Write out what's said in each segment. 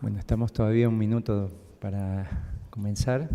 Bueno, estamos todavía un minuto para comenzar.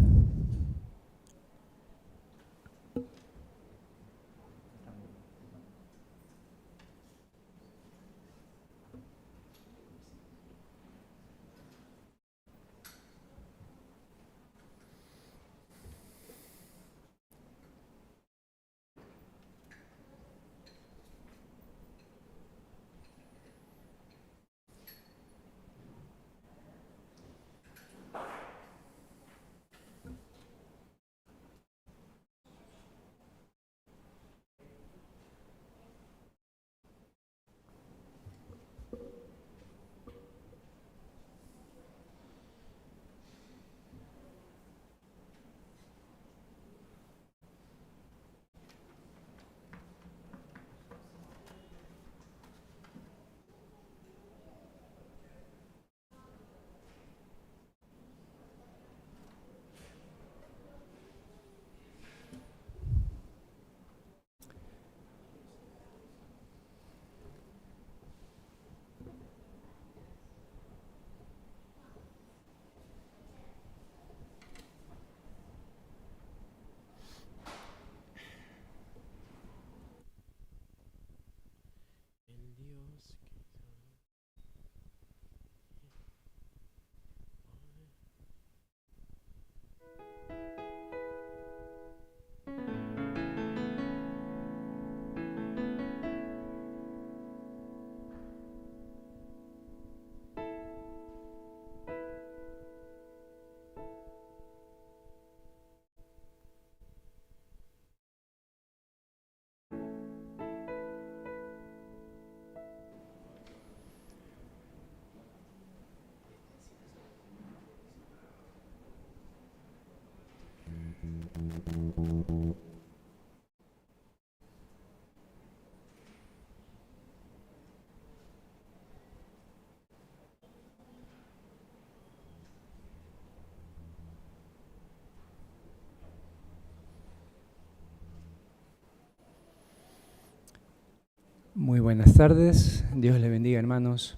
Muy buenas tardes, Dios les bendiga, hermanos.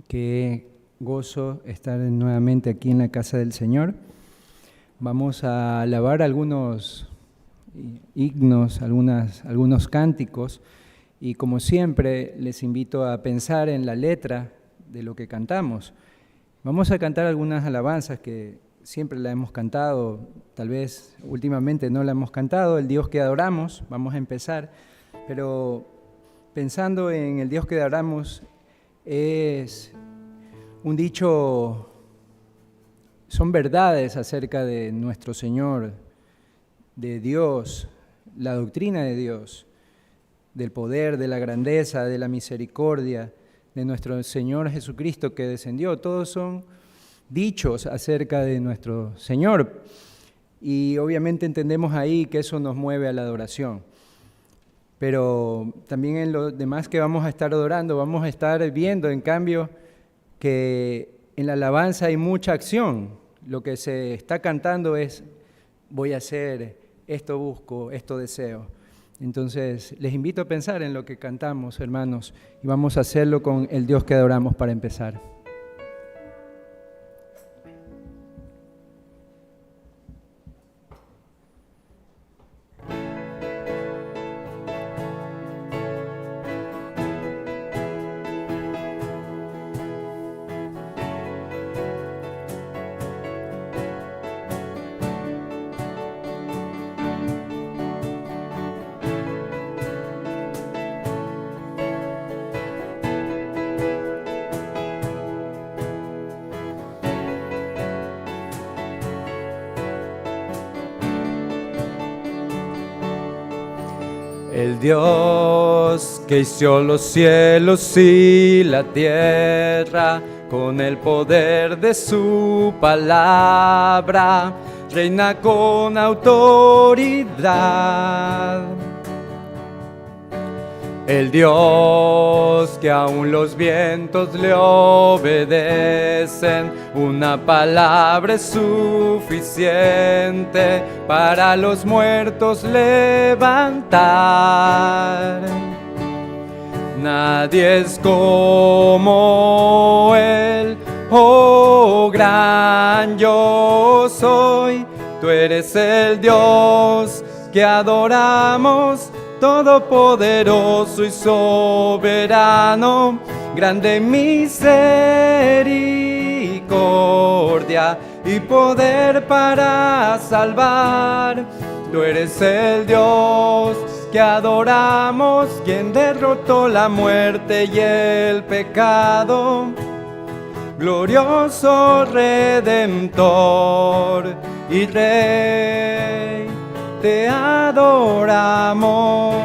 Qué gozo estar nuevamente aquí en la casa del Señor. Vamos a alabar algunos himnos, algunos cánticos, y como siempre les invito a pensar en la letra de lo que cantamos. Vamos a cantar algunas alabanzas que siempre la hemos cantado, tal vez últimamente no la hemos cantado, el Dios que adoramos, vamos a empezar, pero pensando en el Dios que adoramos, es un dicho, son verdades acerca de nuestro Señor, de Dios, la doctrina de Dios, del poder, de la grandeza, de la misericordia, de nuestro Señor Jesucristo que descendió. Todos son dichos acerca de nuestro Señor. Y obviamente entendemos ahí que eso nos mueve a la adoración. Pero también en lo demás que vamos a estar adorando, vamos a estar viendo, en cambio, que en la alabanza hay mucha acción. Lo que se está cantando es, voy a hacer, esto busco, esto deseo. Entonces, les invito a pensar en lo que cantamos, hermanos, y vamos a hacerlo con el Dios que adoramos para empezar. El Dios que hizo los cielos y la tierra, con el poder de su palabra, reina con autoridad. El Dios que aún los vientos le obedecen, una palabra es suficiente para los muertos levantar. Nadie es como Él, Oh, gran yo soy, tú eres el Dios que adoramos, todopoderoso y soberano, grande misericordia y poder para salvar. Tú eres el Dios que adoramos, quien derrotó la muerte y el pecado. Glorioso Redentor y Rey, te adoramos.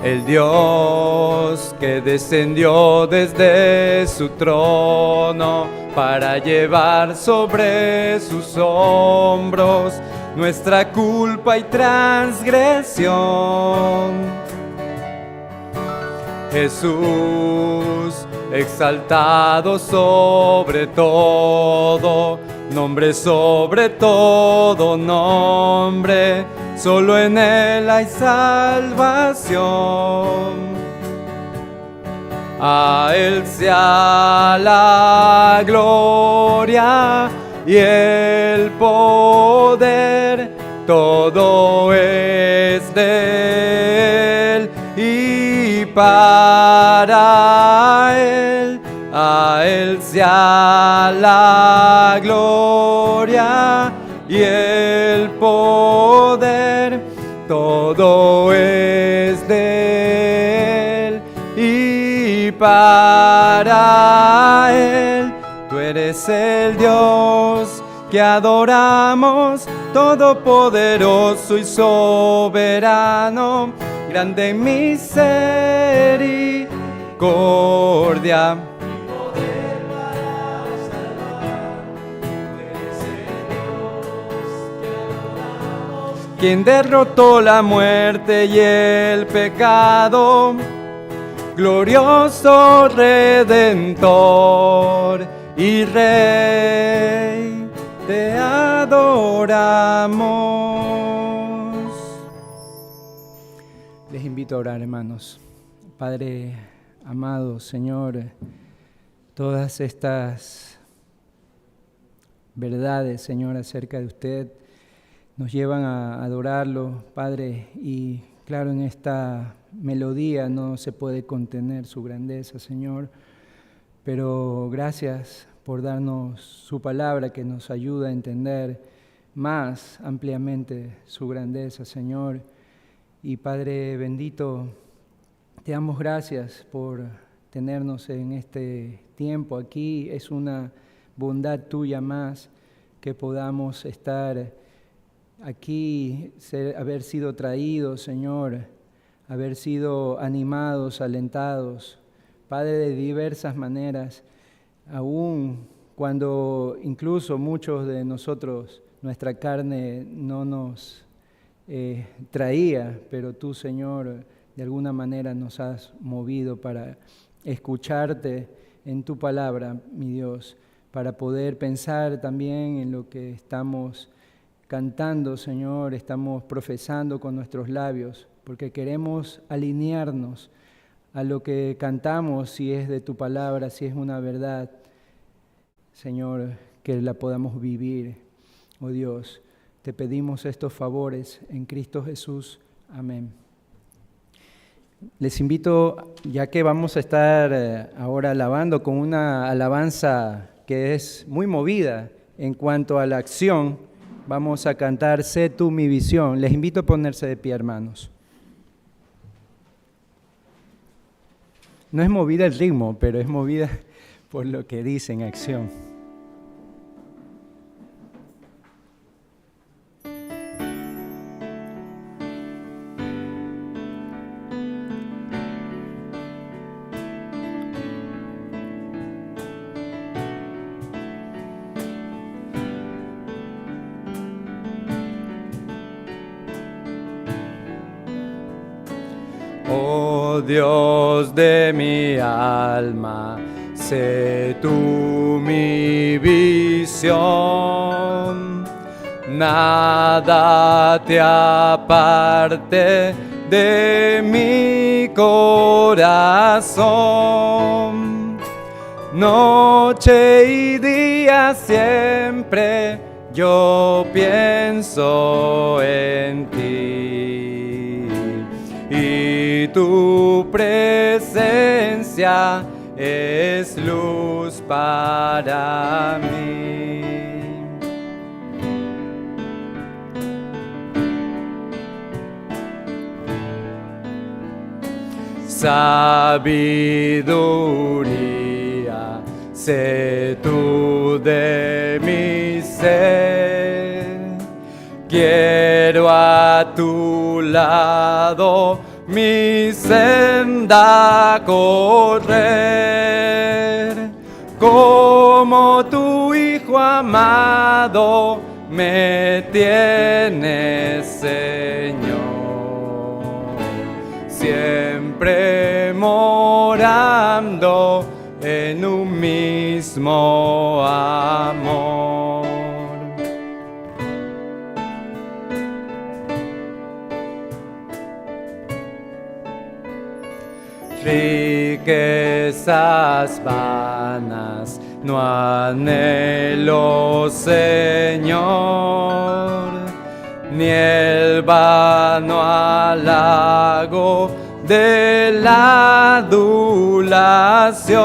El Dios que descendió desde su trono para llevar sobre sus hombros nuestra culpa y transgresión. Jesús, exaltado sobre todo, nombre sobre todo nombre, solo en Él hay salvación. A Él sea la gloria y el poder, todo es de Él y para Él. A Él sea la gloria y el poder, todo es de Él y para Él. Tú eres el Dios que adoramos, todopoderoso y soberano, grande misericordia. Quien derrotó la muerte y el pecado, glorioso Redentor y Rey, te adoramos. Les invito a orar, hermanos. Padre amado, Señor, todas estas verdades, Señor, acerca de usted, nos llevan a adorarlo, Padre, y claro, en esta melodía no se puede contener su grandeza, Señor, pero gracias por darnos su palabra que nos ayuda a entender más ampliamente su grandeza, Señor. Y Padre bendito, te damos gracias por tenernos en este tiempo aquí. Es una bondad tuya más que podamos estar aquí, haber sido traídos, Señor, haber sido animados, alentados, Padre, de diversas maneras, aún cuando incluso muchos de nosotros, nuestra carne no nos traía, pero tú, Señor, de alguna manera nos has movido para escucharte en tu palabra, mi Dios, para poder pensar también en lo que estamos cantando, Señor, estamos profesando con nuestros labios, porque queremos alinearnos a lo que cantamos, si es de tu palabra, si es una verdad, Señor, que la podamos vivir. Oh Dios, te pedimos estos favores en Cristo Jesús. Amén. Les invito, ya que vamos a estar ahora alabando con una alabanza que es muy movida en cuanto a la acción, vamos a cantar Sé tú mi visión. Les invito a ponerse de pie, hermanos. No es movida el ritmo, pero es movida por lo que dice en acción. Oh Dios de mi alma, sé tú mi visión. Nada te aparte de mi corazón. Noche y día siempre yo pienso en ti, y tu presencia es luz para mí. Sabiduría, sé tú de mi ser. Quiero a tu lado mi senda correr. Como tu Hijo amado me tienes, Señor. Siempre morando en un mismo amor. Riquezas vanas no anhelo, Señor, ni el vano halago de la adulación.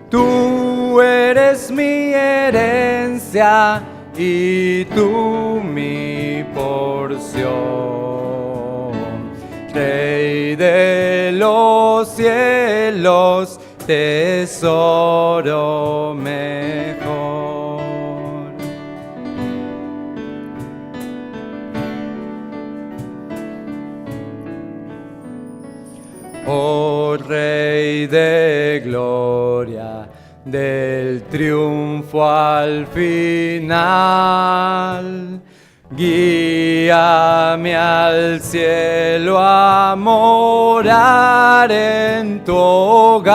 Tú eres mi herencia y tú mi porción. Rey de los cielos, tesoro mejor. Oh Rey de gloria, del triunfo al final, guíame al cielo a morar en tu hogar.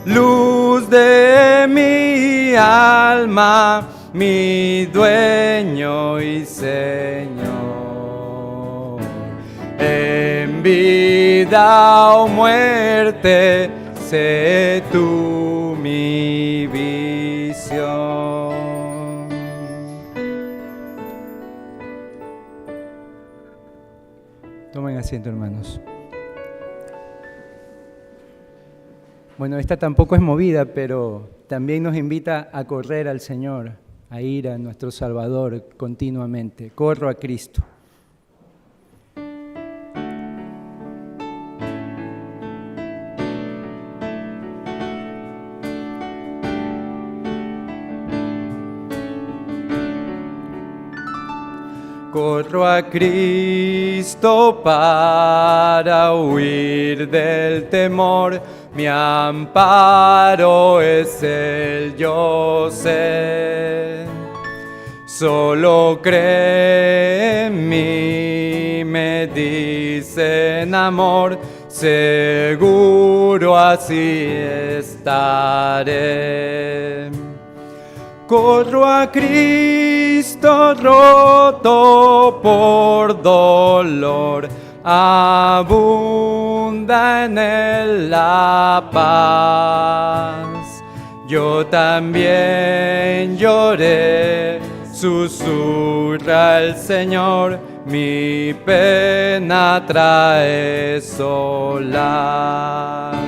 Luz de mi alma, mi dueño y Señor. En vida o muerte, sé tú mi visión. Tomen asiento, hermanos. Bueno, esta tampoco es movida, pero también nos invita a correr al Señor, a ir a nuestro Salvador continuamente. Corro a Cristo. Corro a Cristo para huir del temor, mi amparo es el yo sé. Solo cree en mí, me dicen amor, seguro así estaré. Corro a Cristo roto por dolor, abunda en él la paz. Yo también lloré, susurra el Señor, mi pena trae solaz.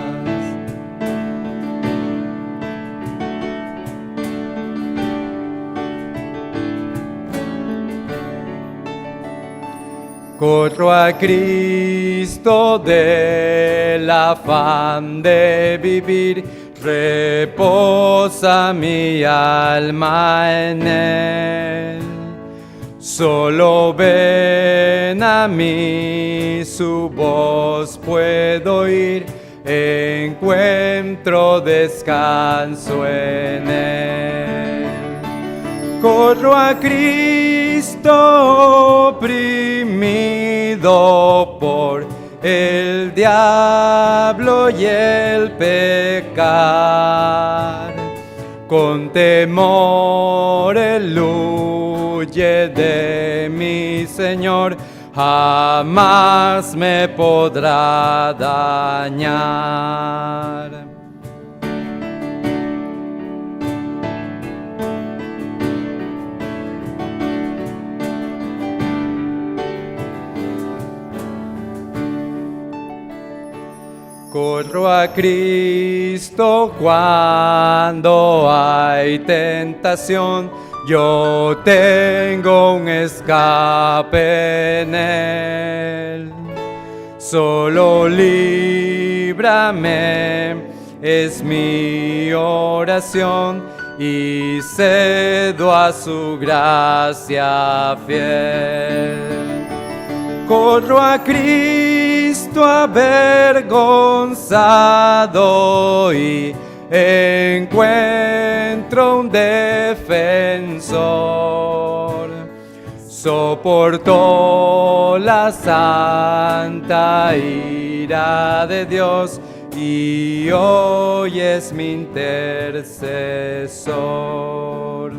Corro a Cristo del afán de vivir, reposa mi alma en Él. Solo ven a mí, su voz puedo oír, encuentro descanso en Él. Corro a Cristo oprimido por el diablo diablo y el pecar. Con temor él huye de mi Señor, jamás me podrá dañar. Corro a Cristo cuando hay tentación, yo tengo un escape en Él. Solo líbrame, es mi oración, y cedo a su gracia fiel. Corro a Cristo avergonzado y encuentro un defensor. Soportó la santa ira de Dios y hoy es mi intercesor.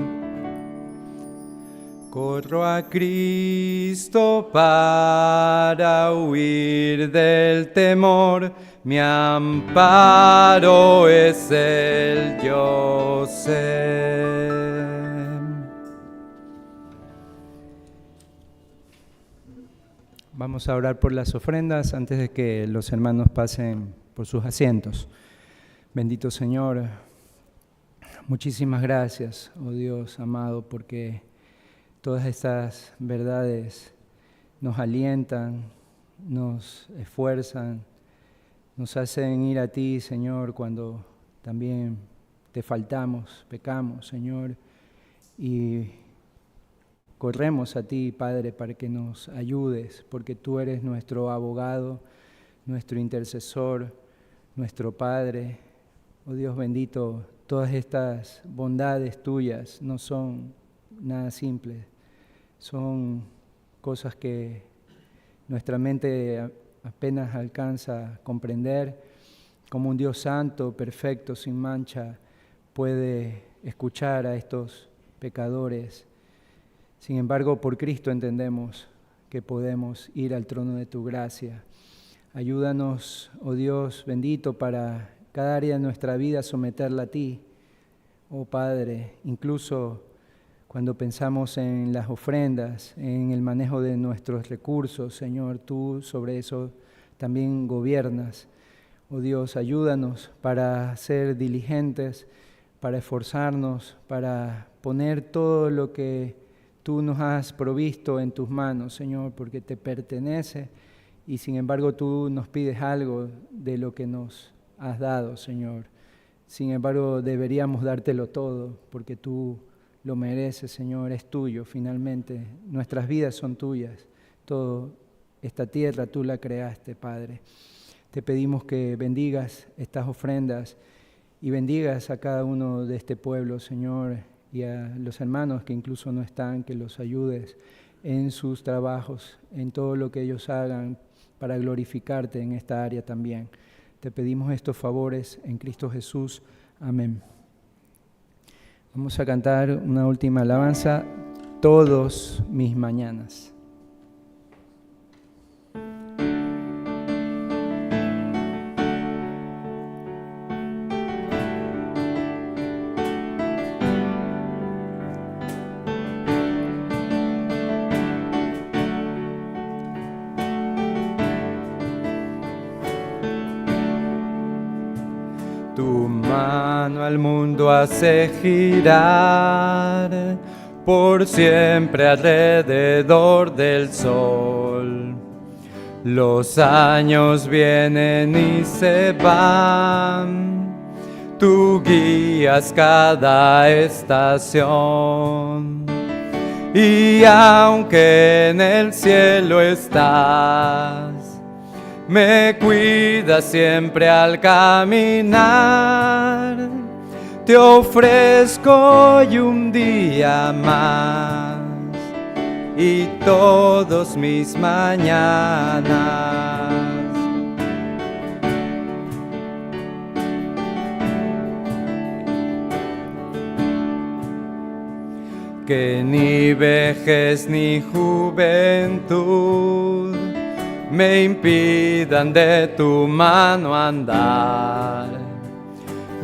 Corro a Cristo para huir del temor, mi amparo es el yo sé. Vamos a orar por las ofrendas antes de que los hermanos pasen por sus asientos. Bendito Señor, muchísimas gracias, oh Dios amado, porque todas estas verdades nos alientan, nos esfuerzan, nos hacen ir a ti, Señor, cuando también te faltamos, pecamos, Señor, y corremos a ti, Padre, para que nos ayudes, porque tú eres nuestro abogado, nuestro intercesor, nuestro Padre. Oh Dios bendito, todas estas bondades tuyas no son nada simples, son cosas que nuestra mente apenas alcanza a comprender, como un Dios santo, perfecto, sin mancha, puede escuchar a estos pecadores. Sin embargo, por Cristo entendemos que podemos ir al trono de tu gracia. Ayúdanos, oh Dios bendito, para cada área de nuestra vida someterla a ti, oh Padre, incluso cuando pensamos en las ofrendas, en el manejo de nuestros recursos, Señor, tú sobre eso también gobiernas. Oh Dios, ayúdanos para ser diligentes, para esforzarnos, para poner todo lo que tú nos has provisto en tus manos, Señor, porque te pertenece y sin embargo tú nos pides algo de lo que nos has dado, Señor. Sin embargo, deberíamos dártelo todo porque tú lo mereces, Señor, es tuyo finalmente. Nuestras vidas son tuyas. Toda esta tierra tú la creaste, Padre. Te pedimos que bendigas estas ofrendas y bendigas a cada uno de este pueblo, Señor, y a los hermanos que incluso no están, que los ayudes en sus trabajos, en todo lo que ellos hagan para glorificarte en esta área también. Te pedimos estos favores en Cristo Jesús. Amén. Vamos a cantar una última alabanza, Todos mis mañanas. Tu mano al mundo hace girar por siempre alrededor del sol. Los años vienen y se van, tú guías cada estación. Y aunque en el cielo estás, me cuidas siempre al caminar. Te ofrezco hoy un día más y todos mis mañanas. que ni vejez ni juventud me impidan de tu mano andar.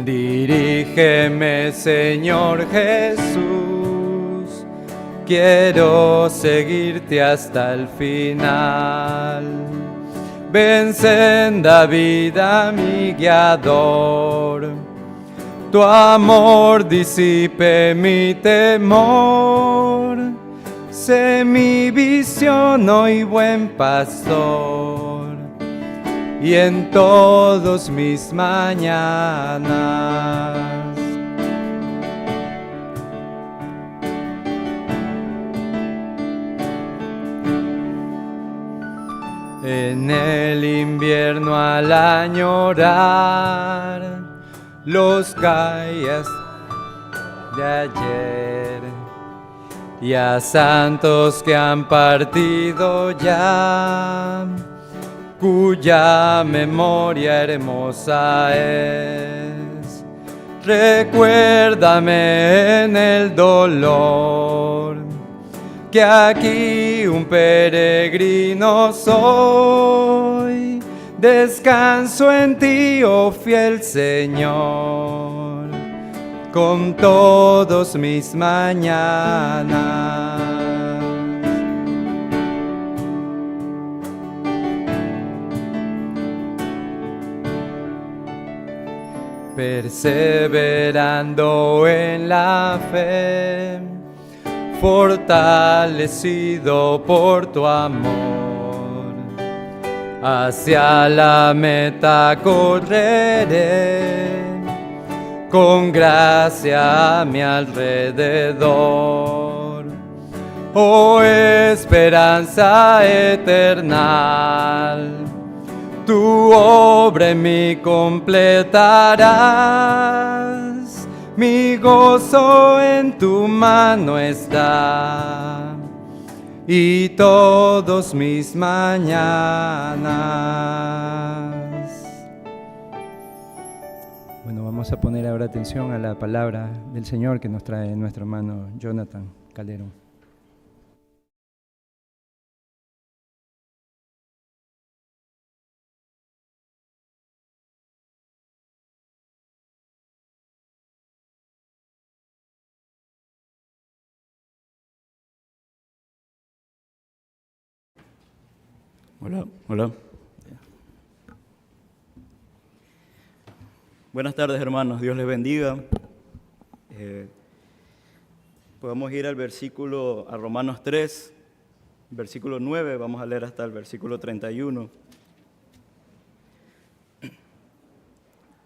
Dirígeme, Señor Jesús, quiero seguirte hasta el final. Ven, senda vida, mi guiador, tu amor disipe mi temor. Sé mi visión hoy, buen pastor, y en todos mis mañanas. En el invierno al añorar los calles de ayer y a santos que han partido ya, cuya memoria hermosa es. Recuérdame en el dolor que aquí un peregrino soy. Descanso en ti, oh fiel Señor, con todos mis mañanas. Perseverando en la fe, fortalecido por tu amor, hacia la meta correré, con gracia a mi alrededor. Oh esperanza eterna, tu obra en mí completarás. Mi gozo en tu mano está, y todos mis mañanas. Bueno, vamos a poner ahora atención a la palabra del Señor que nos trae nuestro hermano Jonathan Calderón. Hola, hola. Buenas tardes, hermanos. Dios les bendiga. Podemos ir al versículo, a Romanos 3, versículo 9. Vamos a leer hasta el versículo 31.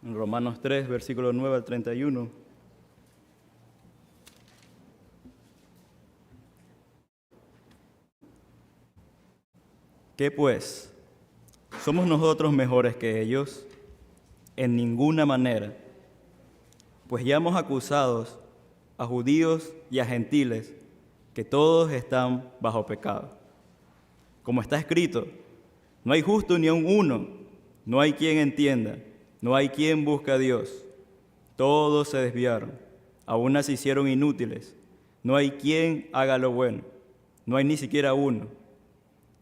En Romanos 3, versículo 9 al 31. ¿Qué pues? ¿Somos nosotros mejores que ellos? En ninguna manera. Pues ya hemos acusado a judíos y a gentiles que todos están bajo pecado. Como está escrito, no hay justo ni aun uno, no hay quien entienda, no hay quien busque a Dios. Todos se desviaron, a unas se hicieron inútiles, no hay quien haga lo bueno, no hay ni siquiera uno.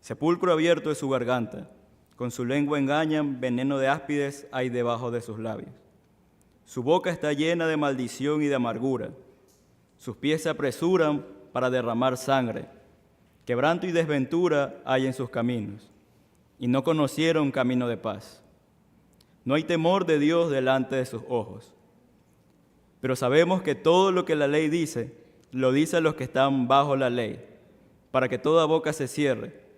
Sepulcro abierto es su garganta, con su lengua engañan, veneno de áspides hay debajo de sus labios. Su boca está llena de maldición y de amargura, sus pies se apresuran para derramar sangre, quebranto y desventura hay en sus caminos, y no conocieron camino de paz. No hay temor de Dios delante de sus ojos. Pero sabemos que todo lo que la ley dice, lo dice a los que están bajo la ley, para que toda boca se cierre,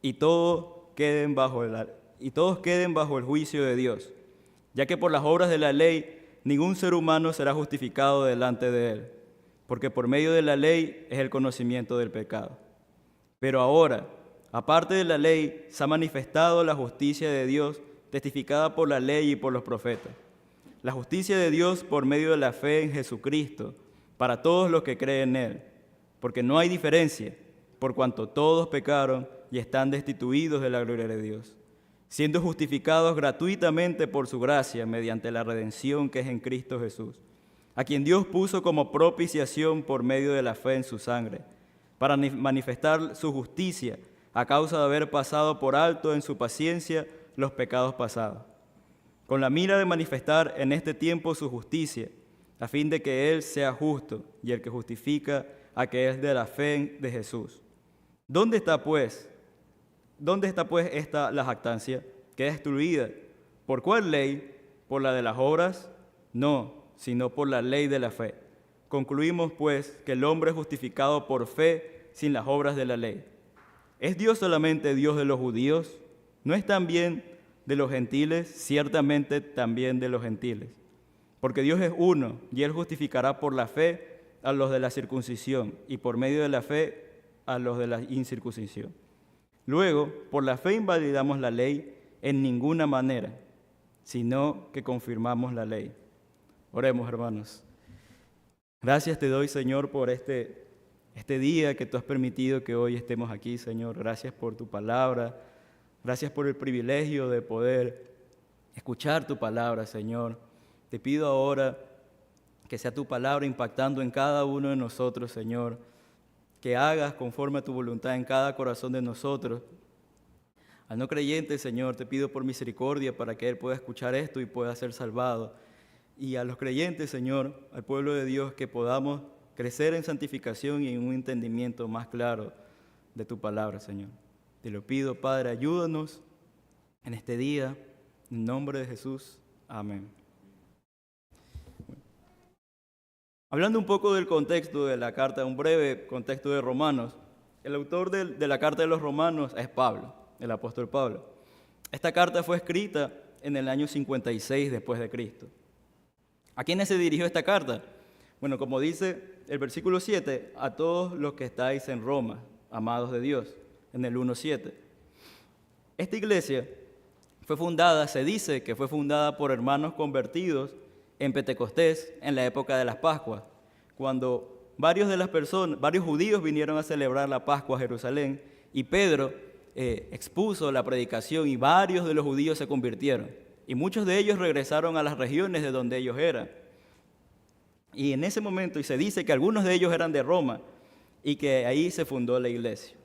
y todos queden bajo el juicio de Dios, ya que por las obras de la ley ningún ser humano será justificado delante de él, porque por medio de la ley es el conocimiento del pecado. Pero ahora, aparte de la ley, se ha manifestado la justicia de Dios, testificada por la ley y por los profetas. La justicia de Dios por medio de la fe en Jesucristo, para todos los que creen en Él, porque no hay diferencia, por cuanto todos pecaron y están destituidos de la gloria de Dios, siendo justificados gratuitamente por su gracia mediante la redención que es en Cristo Jesús, a quien Dios puso como propiciación por medio de la fe en su sangre, para manifestar su justicia a causa de haber pasado por alto en su paciencia los pecados pasados, con la mira de manifestar en este tiempo su justicia, a fin de que Él sea justo y el que justifica a que es de la fe de Jesús. ¿Dónde está pues esta la jactancia? Queda destruida. ¿Por cuál ley? ¿Por la de las obras? No, sino por la ley de la fe. Concluimos pues que el hombre es justificado por fe sin las obras de la ley. ¿Es Dios solamente Dios de los judíos? ¿No es también de los gentiles? Ciertamente también de los gentiles. Porque Dios es uno, y Él justificará por la fe a los de la circuncisión, y por medio de la fe a los de la incircuncisión. Luego, por la fe invalidamos la ley en ninguna manera, sino que confirmamos la ley. Oremos, hermanos. Gracias te doy, Señor, por este día que tú has permitido que hoy estemos aquí, Señor. Gracias por tu palabra. Gracias por el privilegio de poder escuchar tu palabra, Señor. Te pido ahora que sea tu palabra impactando en cada uno de nosotros, Señor. Que hagas conforme a tu voluntad en cada corazón de nosotros. Al no creyente, Señor, te pido por misericordia para que él pueda escuchar esto y pueda ser salvado. Y a los creyentes, Señor, al pueblo de Dios, que podamos crecer en santificación y en un entendimiento más claro de tu palabra, Señor. Te lo pido, Padre, ayúdanos en este día, en nombre de Jesús. Amén. Hablando un poco del contexto de la carta, un breve contexto de Romanos, el autor de la carta de los Romanos es Pablo, el apóstol Pablo. Esta carta fue escrita en el año 56 después de Cristo. ¿A quiénes se dirigió esta carta? Bueno, como dice el versículo 7, a todos los que estáis en Roma, amados de Dios, en el 1:7. Esta iglesia fue fundada, se dice que fue fundada por hermanos convertidos en Pentecostés en la época de las Pascuas, cuando varios judíos vinieron a celebrar la Pascua a Jerusalén y Pedro expuso la predicación y varios de los judíos se convirtieron y muchos de ellos regresaron a las regiones de donde ellos eran. Y en ese momento, y se dice que algunos de ellos eran de Roma y que ahí se fundó la iglesia.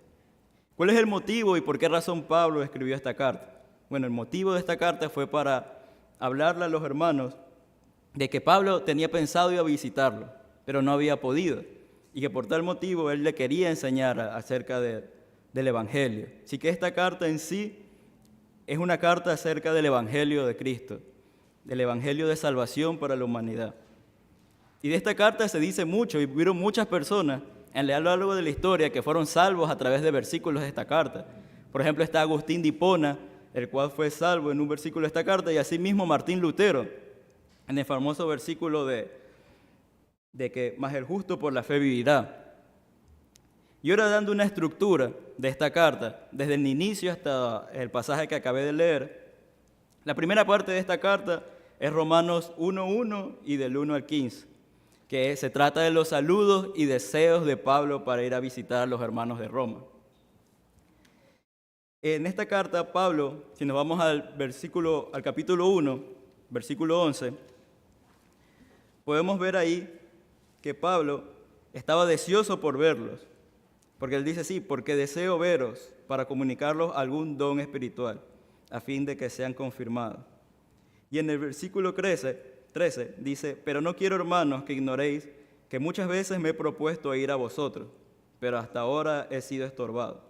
¿Cuál es el motivo y por qué razón Pablo escribió esta carta? Bueno, el motivo de esta carta fue para hablarle a los hermanos de que Pablo tenía pensado ir a visitarlo, pero no había podido, y que por tal motivo él le quería enseñar acerca del Evangelio. Así que esta carta en sí es una carta acerca del Evangelio de Cristo, del Evangelio de salvación para la humanidad. Y de esta carta se dice mucho, y hubieron muchas personas en lo largo de la historia que fueron salvos a través de versículos de esta carta. Por ejemplo, está Agustín de Hipona, el cual fue salvo en un versículo de esta carta, y asimismo Martín Lutero, en el famoso versículo de que más el justo por la fe vivirá. Y ahora dando una estructura de esta carta, desde el inicio hasta el pasaje que acabé de leer, la primera parte de esta carta es Romanos 1:1 y del 1 al 15, que se trata de los saludos y deseos de Pablo para ir a visitar a los hermanos de Roma. En esta carta, Pablo, si nos vamos al capítulo 1, versículo 11, podemos ver ahí que Pablo estaba deseoso por verlos, porque él dice, sí, porque deseo veros para comunicarlos algún don espiritual, a fin de que sean confirmados. Y en el versículo 13 dice, pero no quiero, hermanos, que ignoréis que muchas veces me he propuesto ir a vosotros, pero hasta ahora he sido estorbado,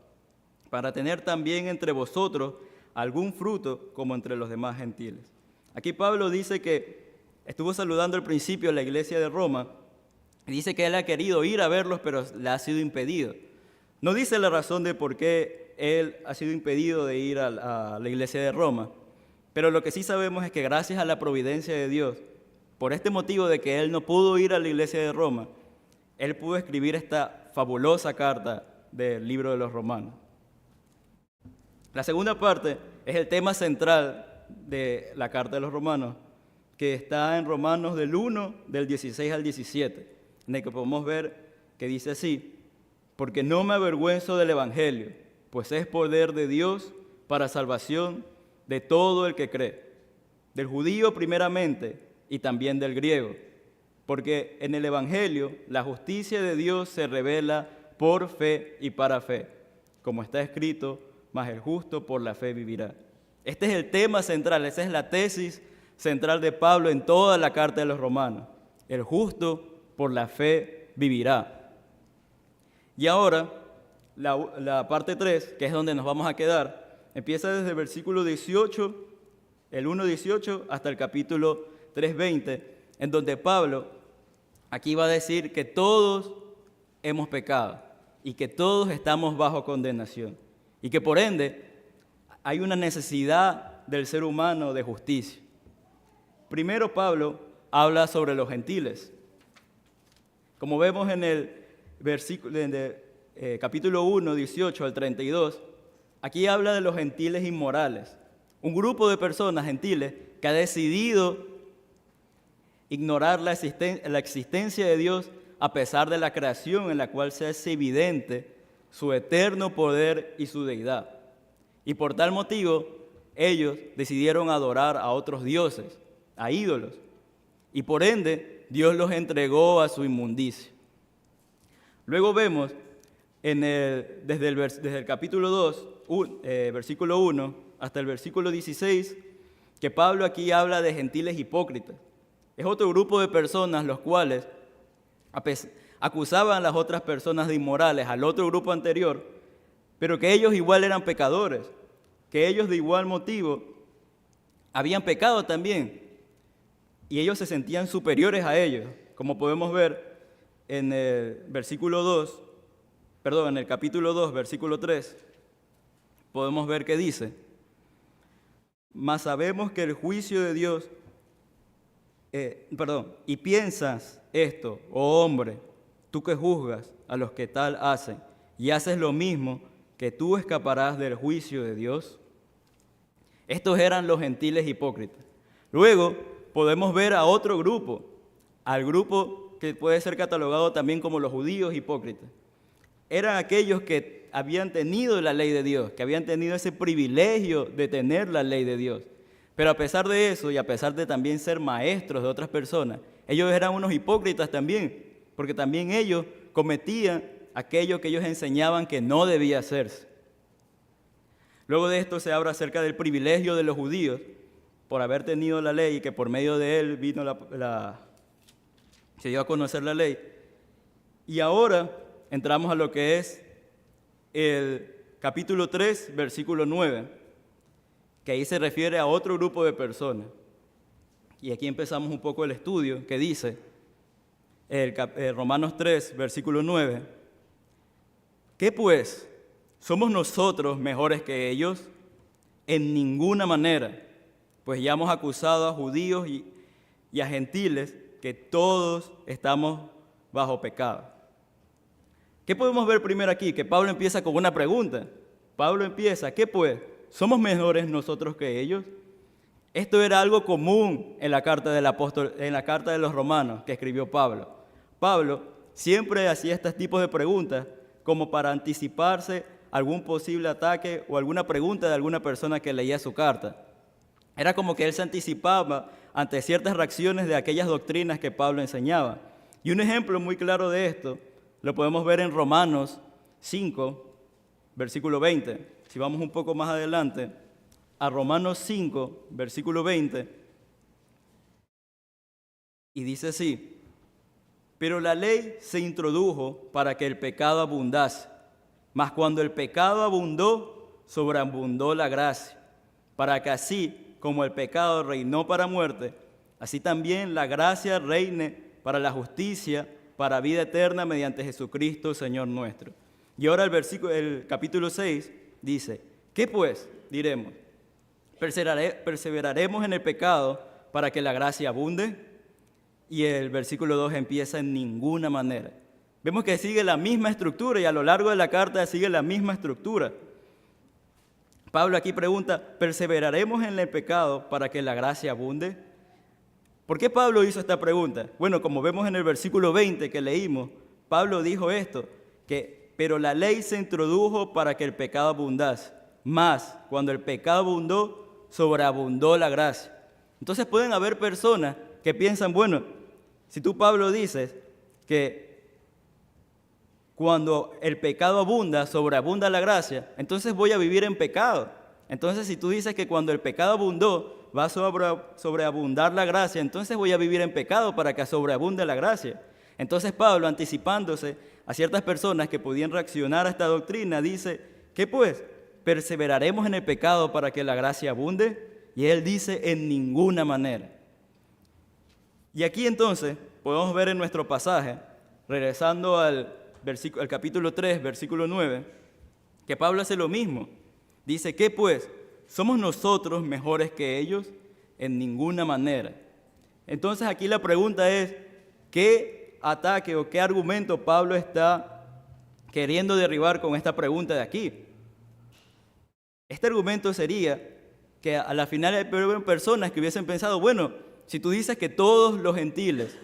para tener también entre vosotros algún fruto como entre los demás gentiles. Aquí Pablo dice que estuvo saludando al principio a la iglesia de Roma, y dice que él ha querido ir a verlos, pero le ha sido impedido. No dice la razón de por qué él ha sido impedido de ir a la iglesia de Roma, pero lo que sí sabemos es que gracias a la providencia de Dios, por este motivo de que él no pudo ir a la iglesia de Roma, él pudo escribir esta fabulosa carta del libro de los Romanos. La segunda parte es el tema central de la carta de los Romanos, que está en Romanos del 1, del 16 al 17, en el que podemos ver que dice así, porque no me avergüenzo del Evangelio, pues es poder de Dios para salvación de todo el que cree, del judío primeramente y también del griego, porque en el Evangelio la justicia de Dios se revela por fe y para fe, como está escrito, mas el justo por la fe vivirá. Este es el tema central, esa es la tesis central de Pablo en toda la carta de los Romanos. El justo por la fe vivirá. Y ahora, la parte 3, que es donde nos vamos a quedar, empieza desde el versículo 18, el 1:18, hasta el capítulo 3:20, en donde Pablo aquí va a decir que todos hemos pecado y que todos estamos bajo condenación y que por ende hay una necesidad del ser humano de justicia. Primero Pablo habla sobre los gentiles. Como vemos en el versículo, capítulo 1, 18 al 32, aquí habla de los gentiles inmorales, un grupo de personas gentiles que ha decidido ignorar la existencia de Dios a pesar de la creación en la cual se hace evidente su eterno poder y su deidad. Y por tal motivo, ellos decidieron adorar a otros dioses, a ídolos, y por ende, Dios los entregó a su inmundicia. Luego vemos desde el capítulo 2, versículo 1, hasta el versículo 16, que Pablo aquí habla de gentiles hipócritas. Es otro grupo de personas los cuales acusaban a las otras personas de inmorales, al otro grupo anterior, pero que ellos igual eran pecadores, que ellos de igual motivo habían pecado también, y ellos se sentían superiores a ellos, como podemos ver en el en el capítulo 2, versículo 3, podemos ver que dice: mas sabemos que el juicio de Dios, y piensas esto, oh hombre, tú que juzgas a los que tal hacen, y haces lo mismo, que tú escaparás del juicio de Dios. Estos eran los gentiles hipócritas. Luego podemos ver a otro grupo, al grupo que puede ser catalogado también como los judíos hipócritas. Eran aquellos que habían tenido la ley de Dios, que habían tenido ese privilegio de tener la ley de Dios. Pero a pesar de eso y a pesar de también ser maestros de otras personas, ellos eran unos hipócritas también, porque también ellos cometían aquello que ellos enseñaban que no debía hacerse. Luego de esto se habla acerca del privilegio de los judíos por haber tenido la ley y que por medio de él se dio a conocer la ley. Y ahora entramos a lo que es el capítulo 3, versículo 9, que ahí se refiere a otro grupo de personas. Y aquí empezamos un poco el estudio, que dice, Romanos 3, versículo 9, ¿qué pues? ¿Somos nosotros mejores que ellos? En ninguna manera, pues ya hemos acusado a judíos y a gentiles que todos estamos bajo pecado. ¿Qué podemos ver primero aquí? Que Pablo empieza con una pregunta. Pablo empieza, ¿qué pues? ¿Somos mejores nosotros que ellos? Esto era algo común en la carta del apóstol, en la carta de los Romanos que escribió Pablo. Pablo siempre hacía estos tipos de preguntas como para anticiparse algún posible ataque o alguna pregunta de alguna persona que leía su carta. Era como que él se anticipaba ante ciertas reacciones de aquellas doctrinas que Pablo enseñaba. Y un ejemplo muy claro de esto lo podemos ver en Romanos 5, versículo 20. Si vamos un poco más adelante, a Romanos 5, versículo 20, y dice así: pero la ley se introdujo para que el pecado abundase, mas cuando el pecado abundó, sobreabundó la gracia, para que así como el pecado reinó para muerte, así también la gracia reine para la justicia, para vida eterna mediante Jesucristo, Señor nuestro. Y ahora el capítulo 6 dice, ¿qué pues diremos? ¿Perseveraremos en el pecado para que la gracia abunde? Y el versículo 2 empieza en ninguna manera. Vemos que sigue la misma estructura y a lo largo de la carta sigue la misma estructura. Pablo aquí pregunta, ¿perseveraremos en el pecado para que la gracia abunde? ¿Por qué Pablo hizo esta pregunta? Bueno, como vemos en el versículo 20 que leímos, Pablo dijo esto, pero la ley se introdujo para que el pecado abundase, mas cuando el pecado abundó, sobreabundó la gracia. Entonces pueden haber personas que piensan, bueno, Si tú, Pablo, dices que cuando el pecado abunda, sobreabunda la gracia, entonces voy a vivir en pecado. Entonces, si tú dices que cuando el pecado abundó, va a sobreabundar la gracia, entonces voy a vivir en pecado para que sobreabunde la gracia. Entonces Pablo, anticipándose a ciertas personas que podían reaccionar a esta doctrina, dice, ¿qué pues? ¿Perseveraremos en el pecado para que la gracia abunde? Y él dice, en ninguna manera. Y aquí entonces podemos ver en nuestro pasaje, regresando al capítulo 3, versículo 9, que Pablo hace lo mismo. Dice, ¿qué pues? ¿Somos nosotros mejores que ellos? En ninguna manera. Entonces aquí la pregunta es, ¿qué ataque o qué argumento Pablo está queriendo derribar con esta pregunta de aquí? Este argumento sería que a la final hay personas que hubiesen pensado, bueno, si tú dices que todos los gentiles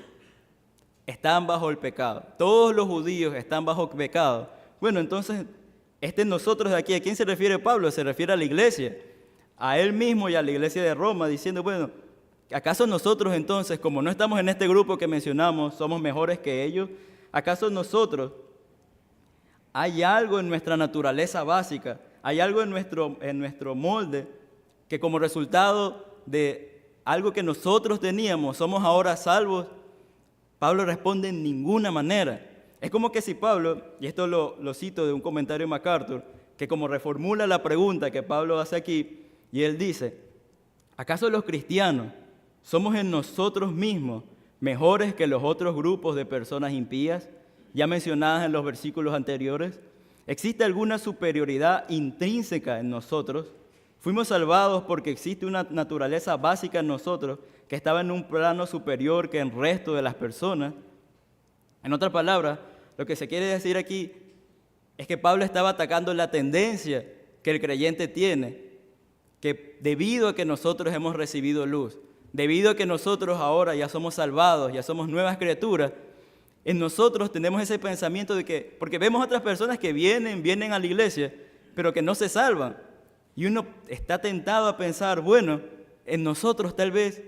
están bajo el pecado, todos los judíos están bajo pecado, bueno, entonces nosotros de aquí, ¿a quién se refiere Pablo? Se refiere a la iglesia, a él mismo y a la iglesia de Roma, diciendo, bueno, ¿acaso nosotros entonces, como no estamos en este grupo que mencionamos, somos mejores que ellos? ¿Acaso nosotros hay algo en nuestra naturaleza básica, hay algo en nuestro molde que como resultado de algo que nosotros teníamos, somos ahora salvos? Pablo responde en ninguna manera. Es como que si Pablo, y esto lo cito de un comentario de MacArthur, que como reformula la pregunta que Pablo hace aquí, y él dice, ¿acaso los cristianos somos en nosotros mismos mejores que los otros grupos de personas impías, ya mencionadas en los versículos anteriores? ¿Existe alguna superioridad intrínseca en nosotros? ¿Fuimos salvados porque existe una naturaleza básica en nosotros que estaba en un plano superior que el resto de las personas? En otras palabras, lo que se quiere decir aquí es que Pablo estaba atacando la tendencia que el creyente tiene, que debido a que nosotros hemos recibido luz, debido a que nosotros ahora ya somos salvados, ya somos nuevas criaturas, en nosotros tenemos ese pensamiento de que, porque vemos otras personas que vienen a la iglesia, pero que no se salvan. Y uno está tentado a pensar, bueno, en nosotros tal vez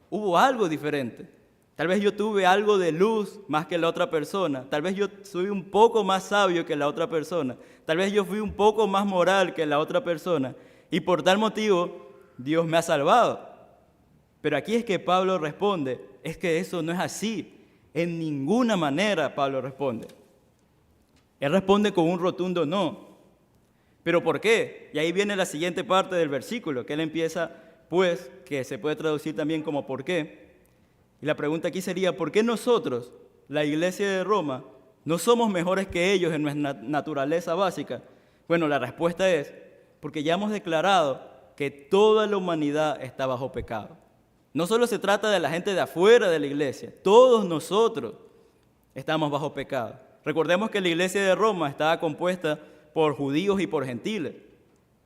hubo algo diferente. Tal vez yo tuve algo de luz más que la otra persona. Tal vez yo soy un poco más sabio que la otra persona. Tal vez yo fui un poco más moral que la otra persona. Y por tal motivo, Dios me ha salvado. Pero aquí es que Pablo responde, es que eso no es así. En ninguna manera Pablo responde. Él responde con un rotundo no. ¿Pero por qué? Y ahí viene la siguiente parte del versículo, que él empieza, pues, que se puede traducir también como ¿por qué? Y la pregunta aquí sería, ¿por qué nosotros, la iglesia de Roma, no somos mejores que ellos en nuestra naturaleza básica? Bueno, la respuesta es, porque ya hemos declarado que toda la humanidad está bajo pecado. No solo se trata de la gente de afuera de la iglesia, todos nosotros estamos bajo pecado. Recordemos que la iglesia de Roma estaba compuesta por judíos y por gentiles.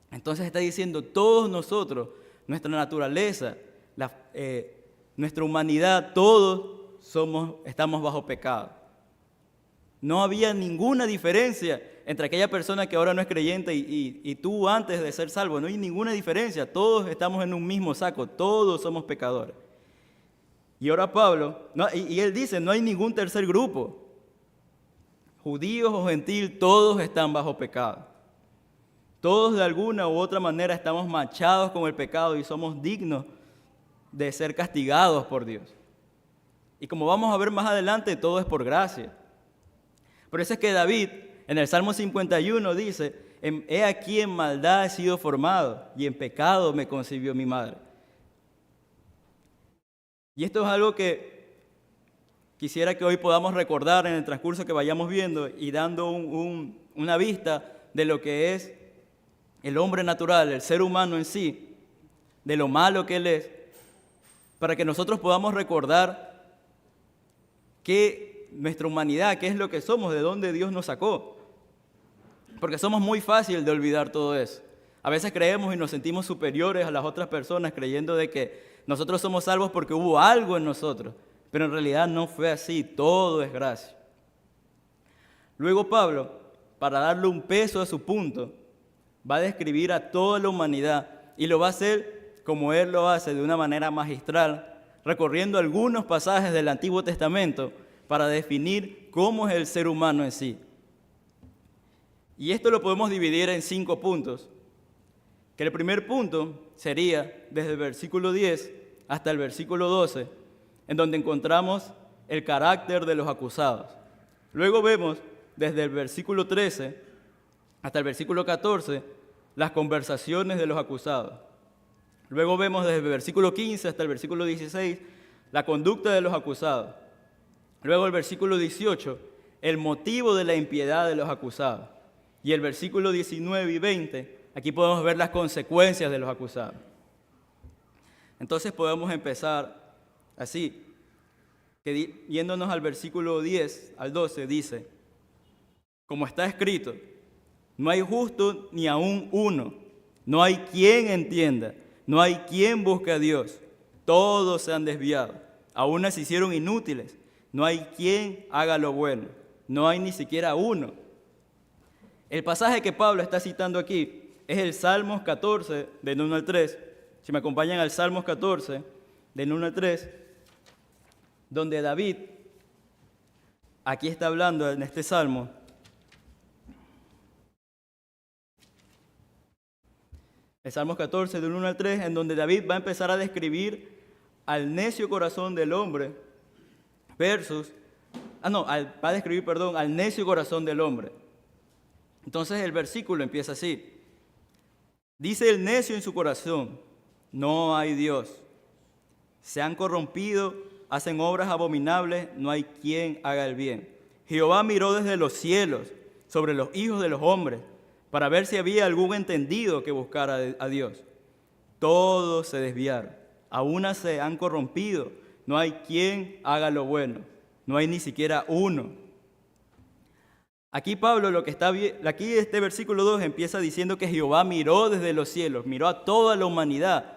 Entonces está diciendo, todos nosotros, nuestra naturaleza, nuestra humanidad, todos estamos bajo pecado. No había ninguna diferencia entre aquella persona que ahora no es creyente y tú antes de ser salvo. No hay ninguna diferencia. Todos estamos en un mismo saco. Todos somos pecadores. Y ahora Pablo, y él dice, no hay ningún tercer grupo. Judíos o gentil, todos están bajo pecado. Todos de alguna u otra manera estamos manchados con el pecado y somos dignos de ser castigados por Dios. Y como vamos a ver más adelante, todo es por gracia. Por eso es que David, en el Salmo 51, dice, he aquí en maldad he sido formado y en pecado me concibió mi madre. Y esto es algo que quisiera que hoy podamos recordar en el transcurso que vayamos viendo y dando una vista de lo que es el hombre natural, el ser humano en sí, de lo malo que él es, para que nosotros podamos recordar que nuestra humanidad, qué es lo que somos, de dónde Dios nos sacó. Porque somos muy fácil de olvidar todo eso. A veces creemos y nos sentimos superiores a las otras personas creyendo de que nosotros somos salvos porque hubo algo en nosotros. Pero en realidad no fue así, todo es gracia. Luego Pablo, para darle un peso a su punto, va a describir a toda la humanidad y lo va a hacer como él lo hace de una manera magistral, recorriendo algunos pasajes del Antiguo Testamento para definir cómo es el ser humano en sí. Y esto lo podemos dividir en 5 puntos, que el primer punto sería desde el versículo 10 hasta el versículo 12, en donde encontramos el carácter de los acusados. Luego vemos desde el versículo 13 hasta el versículo 14 las conversaciones de los acusados. Luego vemos desde el versículo 15 hasta el versículo 16 la conducta de los acusados. Luego el versículo 18, el motivo de la impiedad de los acusados. Y el versículo 19 y 20, aquí podemos ver las consecuencias de los acusados. Entonces podemos empezar así, que yéndonos al versículo 10 al 12, dice, como está escrito, no hay justo ni aún uno, no hay quien entienda, no hay quien busque a Dios, todos se han desviado, a unas se hicieron inútiles, no hay quien haga lo bueno, no hay ni siquiera uno. El pasaje que Pablo está citando aquí es el Salmos 14, del 1 al 3. Si me acompañan al Salmos 14, del 1 al 3, donde David, aquí está hablando en este Salmo, el Salmos 14, del 1 al 3, en donde David va a empezar a describir al necio corazón del hombre versus, va a describir, al necio corazón del hombre. Entonces el versículo empieza así. Dice el necio en su corazón, no hay Dios. Se han corrompido, hacen obras abominables, no hay quien haga el bien. Jehová miró desde los cielos sobre los hijos de los hombres para ver si había algún entendido que buscara a Dios. Todos se desviaron, a una se han corrompido, no hay quien haga lo bueno, no hay ni siquiera uno. Aquí Pablo, aquí este versículo 2 empieza diciendo que Jehová miró desde los cielos, miró a toda la humanidad.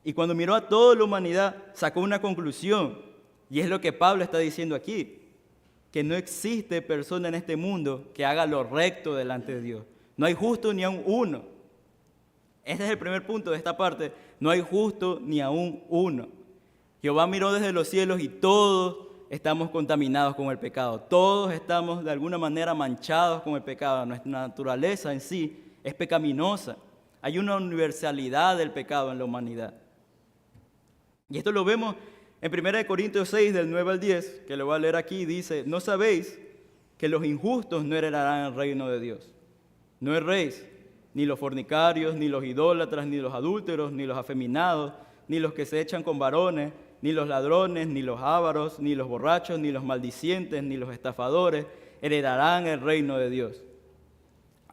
Y cuando miró a toda la humanidad, sacó una conclusión. Y es lo que Pablo está diciendo aquí, que no existe persona en este mundo que haga lo recto delante de Dios. No hay justo ni aun uno. Este es el primer punto de esta parte. No hay justo ni aun uno. Jehová miró desde los cielos y todos estamos contaminados con el pecado. Todos estamos de alguna manera manchados con el pecado. Nuestra naturaleza en sí es pecaminosa. Hay una universalidad del pecado en la humanidad. Y esto lo vemos en 1 Corintios 6, del 9 al 10, que lo voy a leer aquí, dice, ¿no sabéis que los injustos no heredarán el reino de Dios? No erréis, ni los fornicarios, ni los idólatras, ni los adúlteros, ni los afeminados, ni los que se echan con varones, ni los ladrones, ni los ávaros, ni los borrachos, ni los maldicientes, ni los estafadores heredarán el reino de Dios.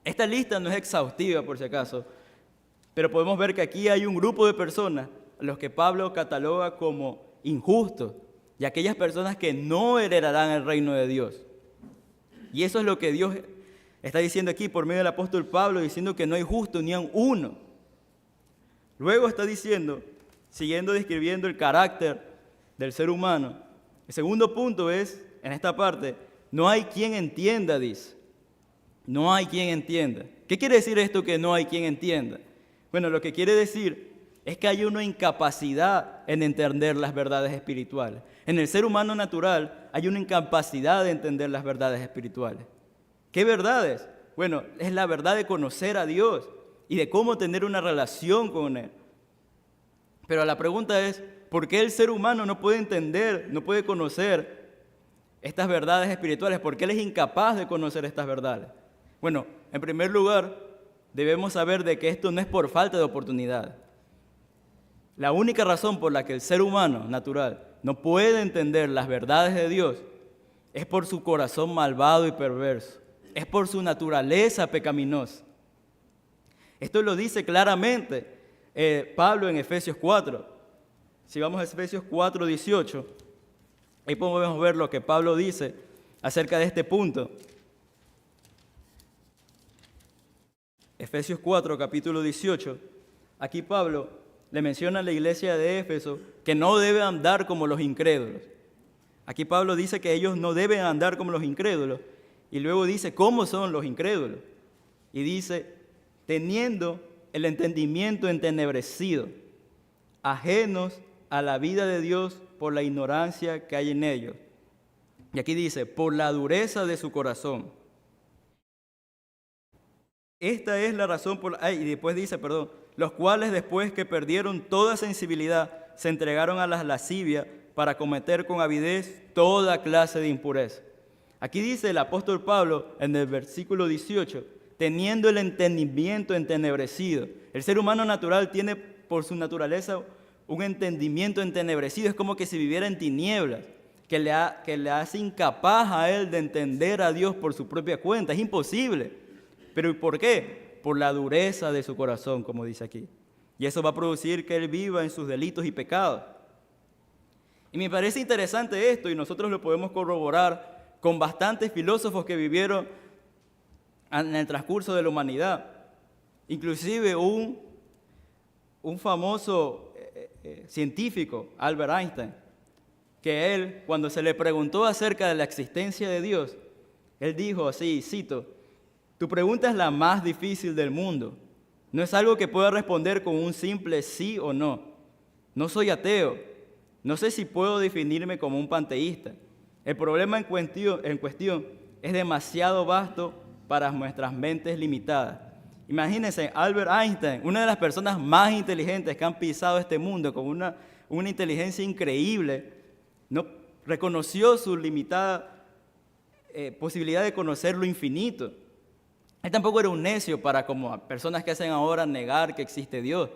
Esta lista no es exhaustiva, por si acaso, pero podemos ver que aquí hay un grupo de personas a los que Pablo cataloga como injustos y aquellas personas que no heredarán el reino de Dios. Y eso es lo que Dios está diciendo aquí por medio del apóstol Pablo, diciendo que no hay justo ni aun uno. Luego está diciendo, siguiendo describiendo el carácter del ser humano, el segundo punto es, en esta parte, no hay quien entienda, dice. No hay quien entienda. ¿Qué quiere decir esto que no hay quien entienda? Bueno, lo que quiere decir es que hay una incapacidad en entender las verdades espirituales. En el ser humano natural hay una incapacidad de entender las verdades espirituales. ¿Qué verdades? Bueno, es la verdad de conocer a Dios y de cómo tener una relación con Él. Pero la pregunta es, ¿por qué el ser humano no puede entender, no puede conocer estas verdades espirituales? ¿Por qué él es incapaz de conocer estas verdades? Bueno, en primer lugar, debemos saber de que esto no es por falta de oportunidad. La única razón por la que el ser humano natural no puede entender las verdades de Dios es por su corazón malvado y perverso, es por su naturaleza pecaminosa. Esto lo dice claramente Pablo en Efesios 4. Si vamos a Efesios 4, 18, ahí podemos ver lo que Pablo dice acerca de este punto. Efesios 4, capítulo 18. Aquí Pablo le menciona a la iglesia de Éfeso que no debe andar como los incrédulos. Aquí Pablo dice que ellos no deben andar como los incrédulos. Y luego dice cómo son los incrédulos. Y dice, teniendo el entendimiento entenebrecido, ajenos a la vida de Dios por la ignorancia que hay en ellos. Y aquí dice, por la dureza de su corazón. Esta es la razón y después dice, los cuales después que perdieron toda sensibilidad, se entregaron a las lascivias para cometer con avidez toda clase de impureza. Aquí dice el apóstol Pablo en el versículo 18, teniendo el entendimiento entenebrecido. El ser humano natural tiene por su naturaleza un entendimiento entenebrecido, es como que si viviera en tinieblas, que le hace incapaz a él de entender a Dios por su propia cuenta, es imposible. ¿Pero por qué? Por la dureza de su corazón, como dice aquí. Y eso va a producir que él viva en sus delitos y pecados. Y me parece interesante esto, y nosotros lo podemos corroborar con bastantes filósofos que vivieron en el transcurso de la humanidad. Inclusive un famoso científico, Albert Einstein, que él, cuando se le preguntó acerca de la existencia de Dios, él dijo así, cito, tu pregunta es la más difícil del mundo. No es algo que pueda responder con un simple sí o no. No soy ateo. No sé si puedo definirme como un panteísta. El problema en cuestión es demasiado vasto para nuestras mentes limitadas. Imagínense, Albert Einstein, una de las personas más inteligentes que han pisado este mundo, con una inteligencia increíble, no reconoció su limitada posibilidad de conocer lo infinito. Él tampoco era un necio para, como personas que hacen ahora, negar que existe Dios.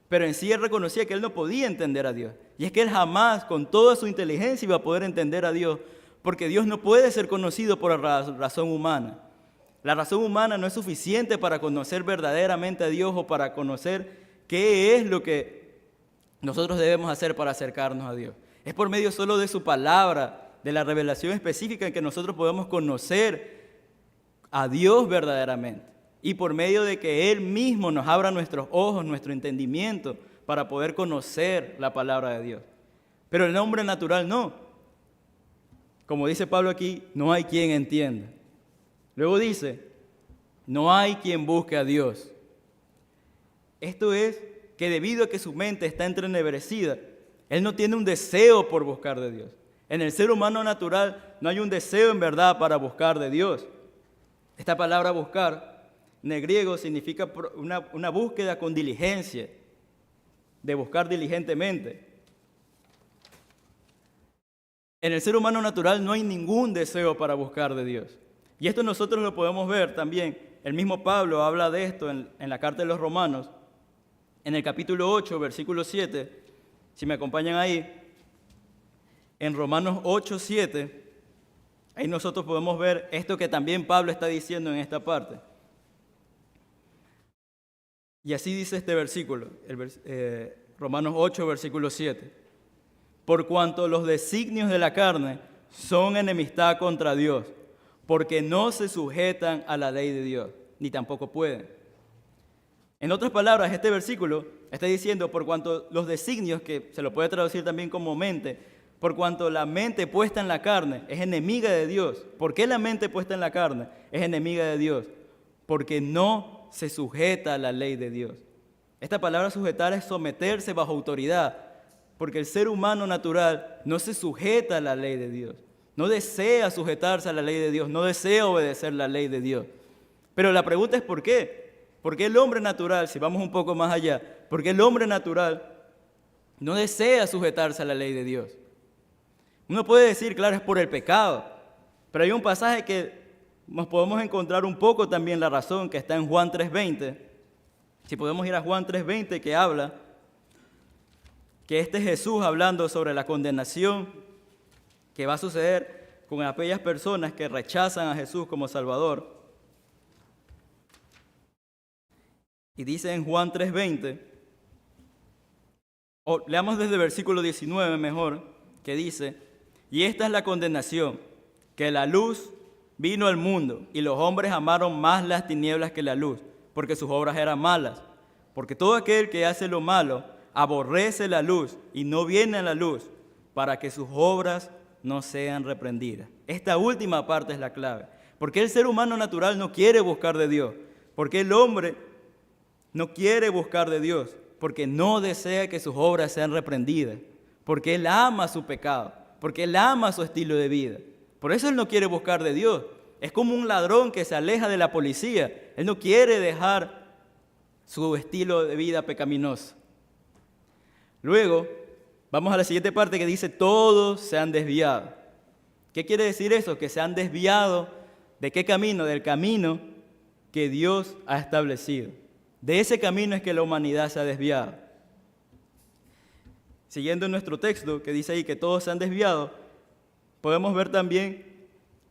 Pero en sí él reconocía que él no podía entender a Dios. Y es que él jamás, con toda su inteligencia, iba a poder entender a Dios, porque Dios no puede ser conocido por la razón humana. La razón humana no es suficiente para conocer verdaderamente a Dios o para conocer qué es lo que nosotros debemos hacer para acercarnos a Dios. Es por medio solo de su palabra, de la revelación específica en que nosotros podemos conocer a Dios verdaderamente. Y por medio de que Él mismo nos abra nuestros ojos, nuestro entendimiento, para poder conocer la palabra de Dios. Pero el hombre natural no. Como dice Pablo aquí, no hay quien entienda. Luego dice, no hay quien busque a Dios. Esto es que debido a que su mente está entrenebrecida, él no tiene un deseo por buscar de Dios. En el ser humano natural no hay un deseo en verdad para buscar de Dios. Esta palabra buscar, en el griego, significa una búsqueda con diligencia, de buscar diligentemente. En el ser humano natural no hay ningún deseo para buscar de Dios. Y esto nosotros lo podemos ver también. El mismo Pablo habla de esto en la carta de los Romanos, en el capítulo 8, versículo 7. Si me acompañan ahí, en Romanos 8, 7, ahí nosotros podemos ver esto que también Pablo está diciendo en esta parte. Y así dice este versículo, Romanos 8, versículo 7. Por cuanto los designios de la carne son enemistad contra Dios, porque no se sujetan a la ley de Dios, ni tampoco pueden. En otras palabras, este versículo está diciendo, por cuanto los designios, que se lo puede traducir también como mente, por cuanto la mente puesta en la carne es enemiga de Dios. ¿Por qué la mente puesta en la carne es enemiga de Dios? Porque no se sujeta a la ley de Dios. Esta palabra sujetar es someterse bajo autoridad, porque el ser humano natural no se sujeta a la ley de Dios. No desea sujetarse a la ley de Dios, no desea obedecer la ley de Dios. Pero la pregunta es ¿por qué? ¿Por qué el hombre natural, si vamos un poco más allá, por qué el hombre natural no desea sujetarse a la ley de Dios? Uno puede decir, claro, es por el pecado, pero hay un pasaje que nos podemos encontrar un poco también la razón, que está en Juan 3:20. Si podemos ir a Juan 3:20, que habla que este es Jesús hablando sobre la condenación que va a suceder con aquellas personas que rechazan a Jesús como Salvador. Y dice en Juan 3:20, o leamos desde el versículo 19 mejor, que dice, y esta es la condenación, que la luz vino al mundo y los hombres amaron más las tinieblas que la luz, porque sus obras eran malas. Porque todo aquel que hace lo malo aborrece la luz y no viene a la luz para que sus obras no sean reprendidas. Esta última parte es la clave. Porque el ser humano natural no quiere buscar de Dios. Porque el hombre no quiere buscar de Dios. Porque no desea que sus obras sean reprendidas. porque él ama su pecado, porque él ama su estilo de vida. Por eso él no quiere buscar de Dios. Es como un ladrón que se aleja de la policía. Él no quiere dejar su estilo de vida pecaminoso. Luego, vamos a la siguiente parte que dice, todos se han desviado. ¿Qué quiere decir eso? Que se han desviado. ¿De qué camino? Del camino que Dios ha establecido. De ese camino es que la humanidad se ha desviado. Siguiendo nuestro texto, que dice ahí que todos se han desviado, podemos ver también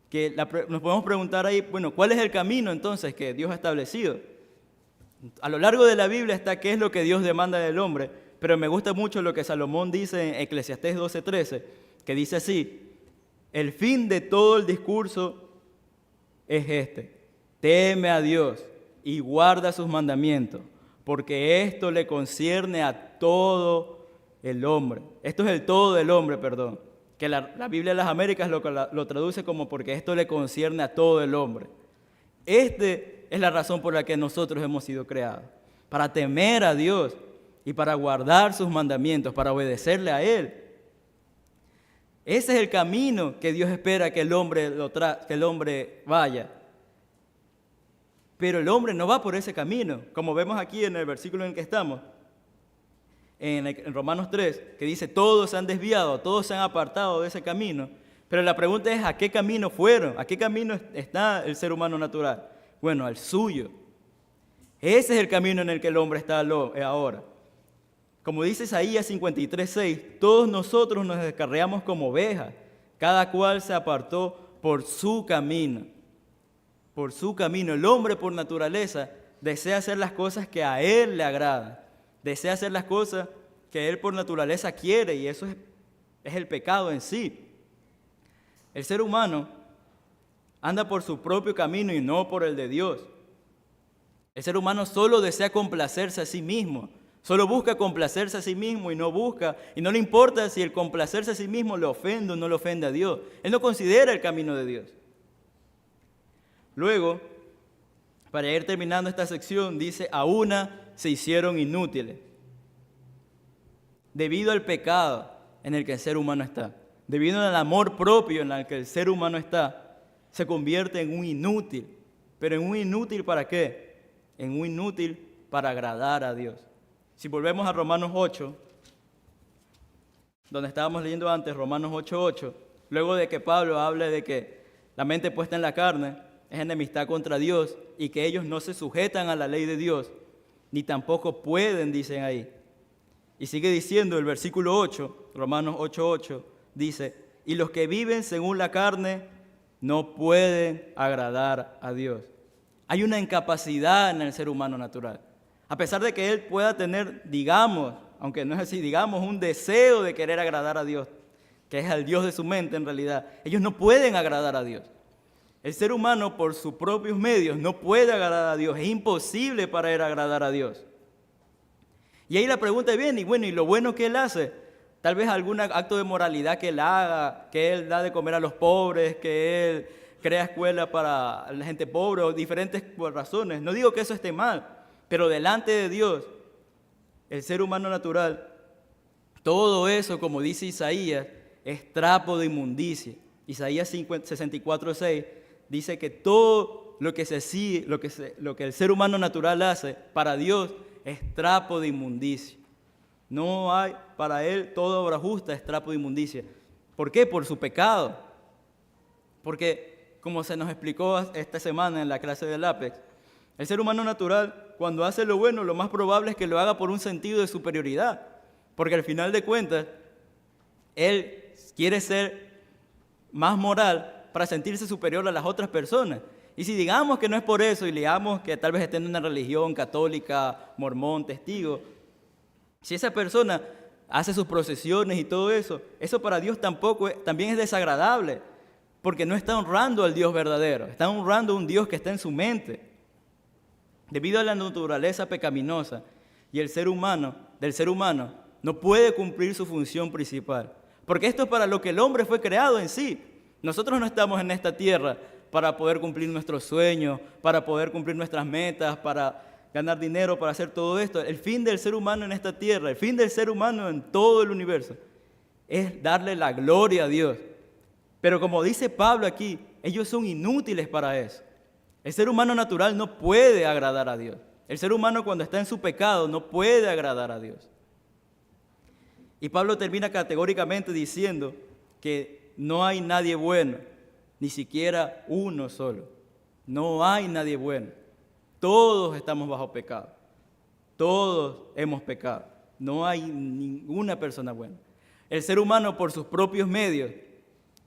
que nos podemos preguntar ahí, bueno, ¿cuál es el camino entonces que Dios ha establecido? A lo largo de la Biblia está qué es lo que Dios demanda del hombre, pero me gusta mucho lo que Salomón dice en Eclesiastés 12:13, que dice así, el fin de todo el discurso es este, teme a Dios y guarda sus mandamientos, porque esto le concierne a todo el hombre. Esto es el todo del hombre, perdón. Que la Biblia de las Américas lo traduce como porque esto le concierne a todo el hombre. Esta es la razón por la que nosotros hemos sido creados. Para temer a Dios y para guardar sus mandamientos, para obedecerle a Él. Ese es el camino que Dios espera que el hombre vaya. Pero el hombre no va por ese camino, como vemos aquí en el versículo en el que estamos, en Romanos 3, que dice, todos se han desviado, todos se han apartado de ese camino. Pero la pregunta es, ¿a qué camino fueron? ¿A qué camino está el ser humano natural? Bueno, al suyo. Ese es el camino en el que el hombre está ahora. Como dice Isaías 53:6, todos nosotros nos descarriamos como ovejas, cada cual se apartó por su camino. Por su camino. El hombre por naturaleza desea hacer las cosas que a él le agradan. Desea hacer las cosas que él por naturaleza quiere y eso es el pecado en sí. El ser humano anda por su propio camino y no por el de Dios. El ser humano solo desea complacerse a sí mismo, solo busca complacerse a sí mismo y no le importa si el complacerse a sí mismo le ofende o no le ofende a Dios. Él no considera el camino de Dios. Luego, para ir terminando esta sección, dice, a una se hicieron inútiles. Debido al pecado en el que el ser humano está, debido al amor propio en el que el ser humano está, se convierte en un inútil. ¿Pero en un inútil para qué? En un inútil para agradar a Dios. Si volvemos a Romanos 8, donde estábamos leyendo antes, Romanos 8:8, luego de que Pablo hable de que la mente puesta en la carne es enemistad contra Dios y que ellos no se sujetan a la ley de Dios, ni tampoco pueden, dicen ahí. Y sigue diciendo el versículo 8, Romanos 8:8, dice, y los que viven según la carne no pueden agradar a Dios. Hay una incapacidad en el ser humano natural. A pesar de que él pueda tener, digamos, aunque no es así, digamos, un deseo de querer agradar a Dios, que es al Dios de su mente en realidad, ellos no pueden agradar a Dios. El ser humano por sus propios medios no puede agradar a Dios, es imposible para él agradar a Dios. Y ahí la pregunta viene, y lo bueno que él hace, tal vez algún acto de moralidad que él haga, que él da de comer a los pobres, que él crea escuela para la gente pobre o diferentes razones. No digo que eso esté mal, pero delante de Dios, el ser humano natural, todo eso, como dice Isaías, es trapo de inmundicia. Isaías 64:6 dice que todo lo que el ser humano natural hace para Dios es trapo de inmundicia. No hay, para él, toda obra justa es trapo de inmundicia. ¿Por qué? Por su pecado. Porque, como se nos explicó esta semana en la clase del Apex, el ser humano natural, cuando hace lo bueno, lo más probable es que lo haga por un sentido de superioridad. Porque al final de cuentas, él quiere ser más moral para sentirse superior a las otras personas. Y si digamos que no es por eso y digamos que tal vez esté en una religión católica, mormón, testigo, si esa persona hace sus procesiones y todo eso, eso para Dios también es desagradable, porque no está honrando al Dios verdadero, está honrando a un Dios que está en su mente. Debido a la naturaleza pecaminosa y del ser humano no puede cumplir su función principal, porque esto es para lo que el hombre fue creado en sí. Nosotros no estamos en esta tierra para poder cumplir nuestros sueños, para poder cumplir nuestras metas, para ganar dinero, para hacer todo esto. El fin del ser humano en esta tierra, el fin del ser humano en todo el universo, es darle la gloria a Dios. Pero como dice Pablo aquí, ellos son inútiles para eso. El ser humano natural no puede agradar a Dios. El ser humano cuando está en su pecado no puede agradar a Dios. Y Pablo termina categóricamente diciendo que no hay nadie bueno, ni siquiera uno solo. No hay nadie bueno. Todos estamos bajo pecado. Todos hemos pecado. No hay ninguna persona buena. El ser humano por sus propios medios,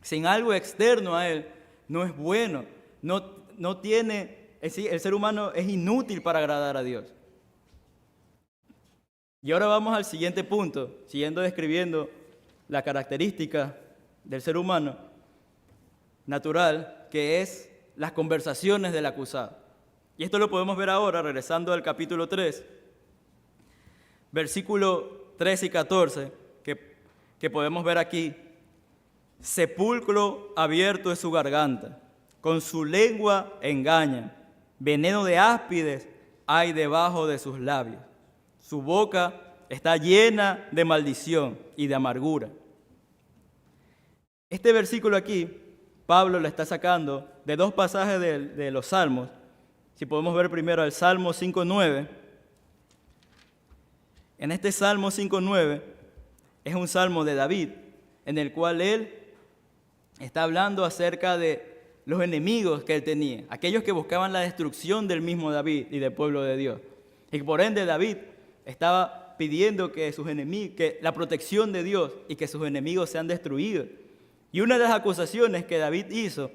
sin algo externo a él, no es bueno. No tiene, el ser humano es inútil para agradar a Dios. Y ahora vamos al siguiente punto, siguiendo describiendo la característica del ser humano natural, que es las conversaciones del acusado. Y esto lo podemos ver ahora, regresando al capítulo 3, versículo 13 y 14, que podemos ver aquí. Sepulcro abierto es su garganta, con su lengua engaña, veneno de áspides hay debajo de sus labios. Su boca está llena de maldición y de amargura. Este versículo aquí, Pablo lo está sacando de dos pasajes de los Salmos. Si podemos ver primero el Salmo 5.9. En este Salmo 5.9 es un salmo de David, en el cual él está hablando acerca de los enemigos que él tenía, aquellos que buscaban la destrucción del mismo David y del pueblo de Dios. Y por ende David estaba pidiendo que sus enemigos, que la protección de Dios y que sus enemigos sean destruidos. Y una de las acusaciones que David hizo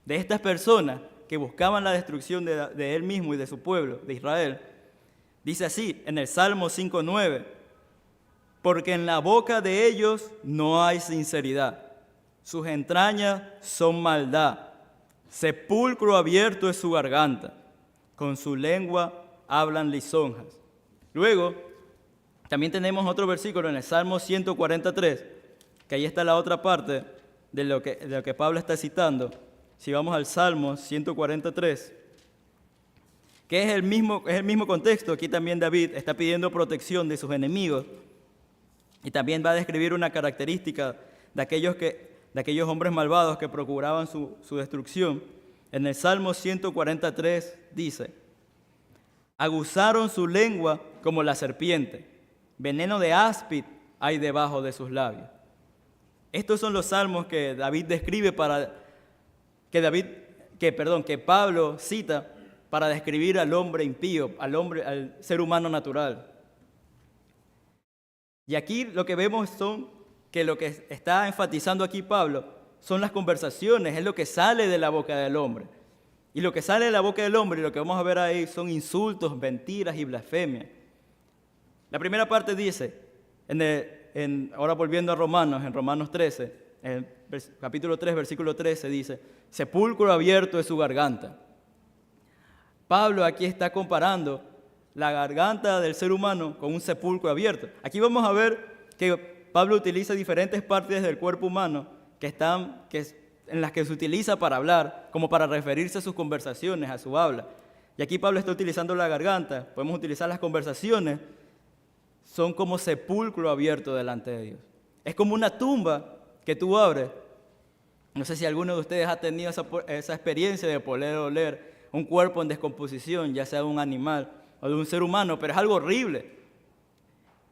de estas personas que buscaban la destrucción de él mismo y de su pueblo, de Israel, dice así en el Salmo 5.9: porque en la boca de ellos no hay sinceridad, sus entrañas son maldad, sepulcro abierto es su garganta, con su lengua hablan lisonjas. Luego, también tenemos otro versículo en el Salmo 143, que ahí está la otra parte de lo que Pablo está citando. Si vamos al Salmo 143, que es el mismo contexto, aquí también David está pidiendo protección de sus enemigos y también va a describir una característica de aquellos hombres malvados que procuraban su destrucción. En el Salmo 143 dice: aguzaron su lengua como la serpiente, veneno de áspid hay debajo de sus labios. Estos son los salmos que David describe que Pablo cita para describir al hombre impío, al ser humano natural. Y aquí lo que vemos que lo que está enfatizando aquí Pablo son las conversaciones, es lo que sale de la boca del hombre. Y lo que sale de la boca del hombre, y lo que vamos a ver ahí, son insultos, mentiras y blasfemias. La primera parte dice, ahora volviendo a Romanos, en Romanos 13, en el capítulo 3, versículo 13, dice: sepulcro abierto es su garganta. Pablo aquí está comparando la garganta del ser humano con un sepulcro abierto. Aquí vamos a ver que Pablo utiliza diferentes partes del cuerpo humano en las que se utiliza para hablar, como para referirse a sus conversaciones, a su habla. Y aquí Pablo está utilizando la garganta, podemos utilizar las conversaciones, son como sepulcro abierto delante de Dios. Es como una tumba que tú abres. No sé si alguno de ustedes ha tenido esa experiencia de poder oler un cuerpo en descomposición, ya sea de un animal o de un ser humano, pero es algo horrible.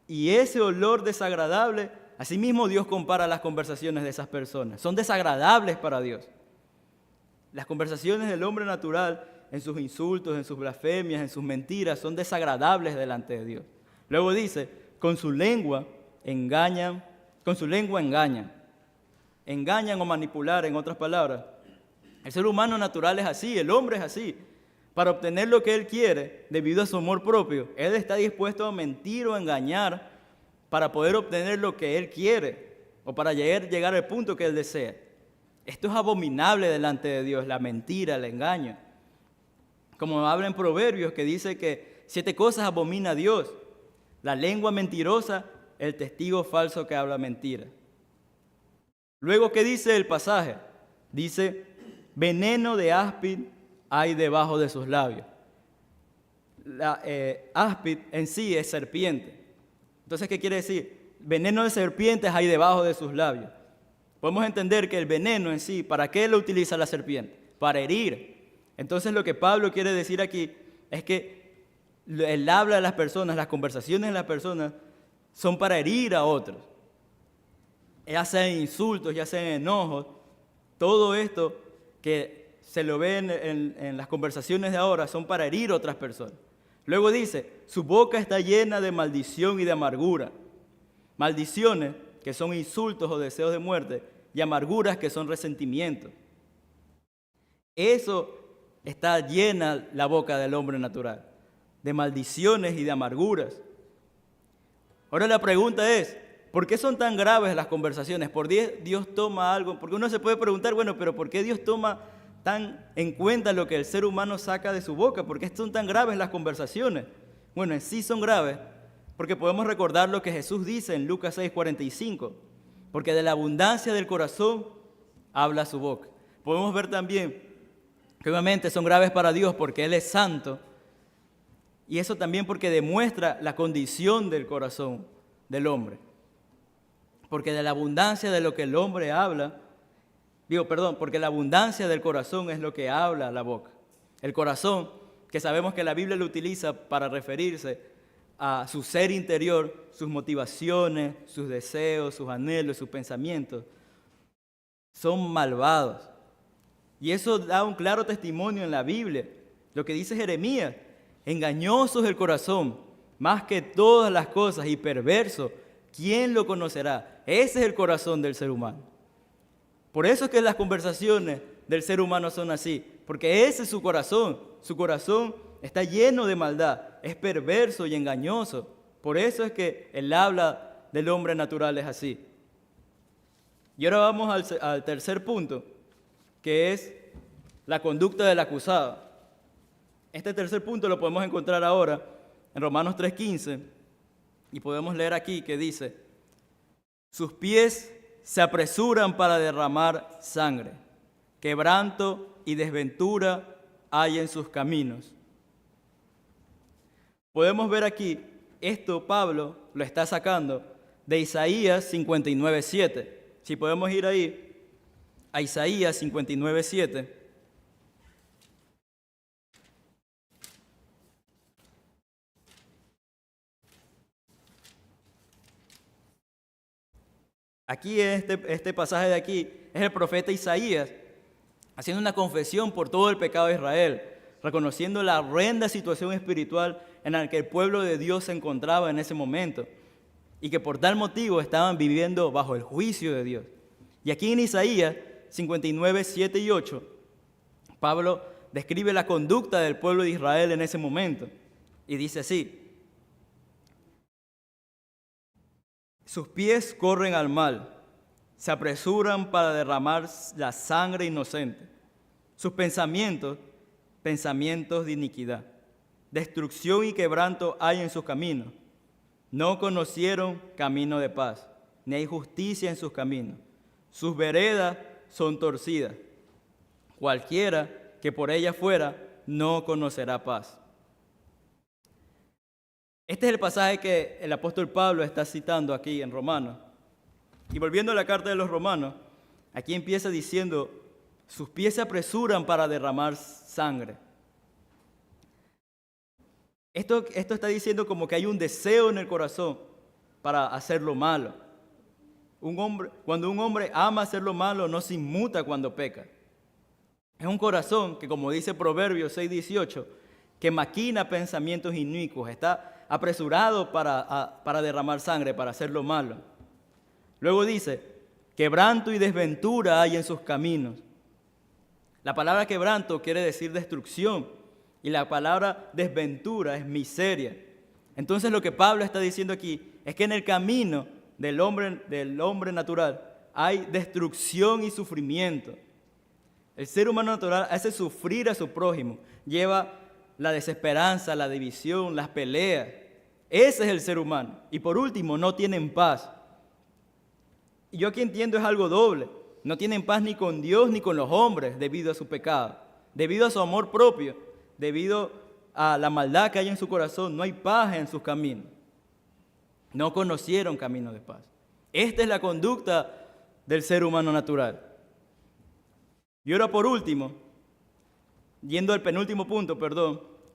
Y ese olor desagradable, asimismo Dios compara las conversaciones de esas personas. Son desagradables para Dios. Las conversaciones del hombre natural, en sus insultos, en sus blasfemias, en sus mentiras, son desagradables delante de Dios. Luego dice, con su lengua engañan. Engañan o manipular, en otras palabras. El ser humano natural es así, el hombre es así. Para obtener lo que él quiere, debido a su amor propio, él está dispuesto a mentir o engañar para poder obtener lo que él quiere o para llegar al punto que él desea. Esto es abominable delante de Dios, la mentira, el engaño. Como habla en Proverbios, que dice que 7 cosas abomina a Dios: la lengua mentirosa, el testigo falso que habla mentira. Luego, ¿qué dice el pasaje? Dice: veneno de áspid hay debajo de sus labios. Áspid en sí es serpiente. Entonces, ¿qué quiere decir? veneno de serpientes hay debajo de sus labios. Podemos entender que el veneno en sí, ¿para qué lo utiliza la serpiente? Para herir. Entonces lo que Pablo quiere decir aquí es que el habla de las personas, las conversaciones de las personas son para herir a otros. Ya sean insultos, ya sean enojos, todo esto que se lo ve en las conversaciones de ahora son para herir a otras personas. Luego dice, su boca está llena de maldición y de amargura. Maldiciones, que son insultos o deseos de muerte, y amarguras, que son resentimientos. Eso está llena la boca del hombre natural, de maldiciones y de amarguras. Ahora la pregunta es, ¿por qué son tan graves las conversaciones? ¿Por qué Dios toma algo? Porque uno se puede preguntar, bueno, pero ¿por qué Dios toma tan en cuenta lo que el ser humano saca de su boca? ¿Por qué son tan graves las conversaciones? Bueno, en sí son graves, porque podemos recordar lo que Jesús dice en Lucas 6:45, porque de la abundancia del corazón habla su boca. Podemos ver también que obviamente son graves para Dios porque Él es santo, y eso también porque demuestra la condición del corazón del hombre. Porque de la abundancia de lo que el hombre habla, porque la abundancia del corazón es lo que habla la boca. El corazón, que sabemos que la Biblia lo utiliza para referirse a su ser interior, sus motivaciones, sus deseos, sus anhelos, sus pensamientos, son malvados. Y eso da un claro testimonio en la Biblia. Lo que dice Jeremías, engañoso es el corazón, más que todas las cosas, y perverso, ¿quién lo conocerá? Ese es el corazón del ser humano. Por eso es que las conversaciones del ser humano son así, porque ese es su corazón. Su corazón está lleno de maldad, es perverso y engañoso. Por eso es que el habla del hombre natural es así. Y ahora vamos al tercer punto, que es la conducta del acusado. Este tercer punto lo podemos encontrar ahora en Romanos 3:15, y podemos leer aquí que dice, sus pies se apresuran para derramar sangre, quebranto y desventura hay en sus caminos. Podemos ver aquí, esto Pablo lo está sacando de Isaías 59:7. Si podemos ir ahí a Isaías 59:7. Aquí este pasaje de aquí es el profeta Isaías haciendo una confesión por todo el pecado de Israel, reconociendo la horrenda situación espiritual en la que el pueblo de Dios se encontraba en ese momento y que por tal motivo estaban viviendo bajo el juicio de Dios. Y aquí en Isaías 59:7 y 8, Pablo describe la conducta del pueblo de Israel en ese momento y dice así, sus pies corren al mal, se apresuran para derramar la sangre inocente. Sus pensamientos de iniquidad. Destrucción y quebranto hay en sus caminos. No conocieron camino de paz, ni hay justicia en sus caminos. Sus veredas son torcidas. Cualquiera que por ella fuera, no conocerá paz. Este es el pasaje que el apóstol Pablo está citando aquí en Romanos. Y volviendo a la carta de los Romanos, aquí empieza diciendo, sus pies se apresuran para derramar sangre. Esto está diciendo como que hay un deseo en el corazón para hacer lo malo. Cuando un hombre ama hacer lo malo, no se inmuta cuando peca. Es un corazón que, como dice Proverbios 6:18, que maquina pensamientos inicuos, está apresurado para derramar sangre, para hacer lo malo. Luego dice, quebranto y desventura hay en sus caminos. La palabra quebranto quiere decir destrucción y la palabra desventura es miseria. Entonces lo que Pablo está diciendo aquí es que en el camino del hombre natural hay destrucción y sufrimiento. El ser humano natural hace sufrir a su prójimo, lleva la desesperanza, la división, las peleas. Ese es el ser humano. Y por último, no tienen paz. Y yo aquí entiendo es algo doble. No tienen paz ni con Dios ni con los hombres debido a su pecado, debido a su amor propio, debido a la maldad que hay en su corazón. No hay paz en sus caminos. no conocieron camino de paz. Esta es la conducta del ser humano natural. Y ahora por último, yendo al penúltimo punto,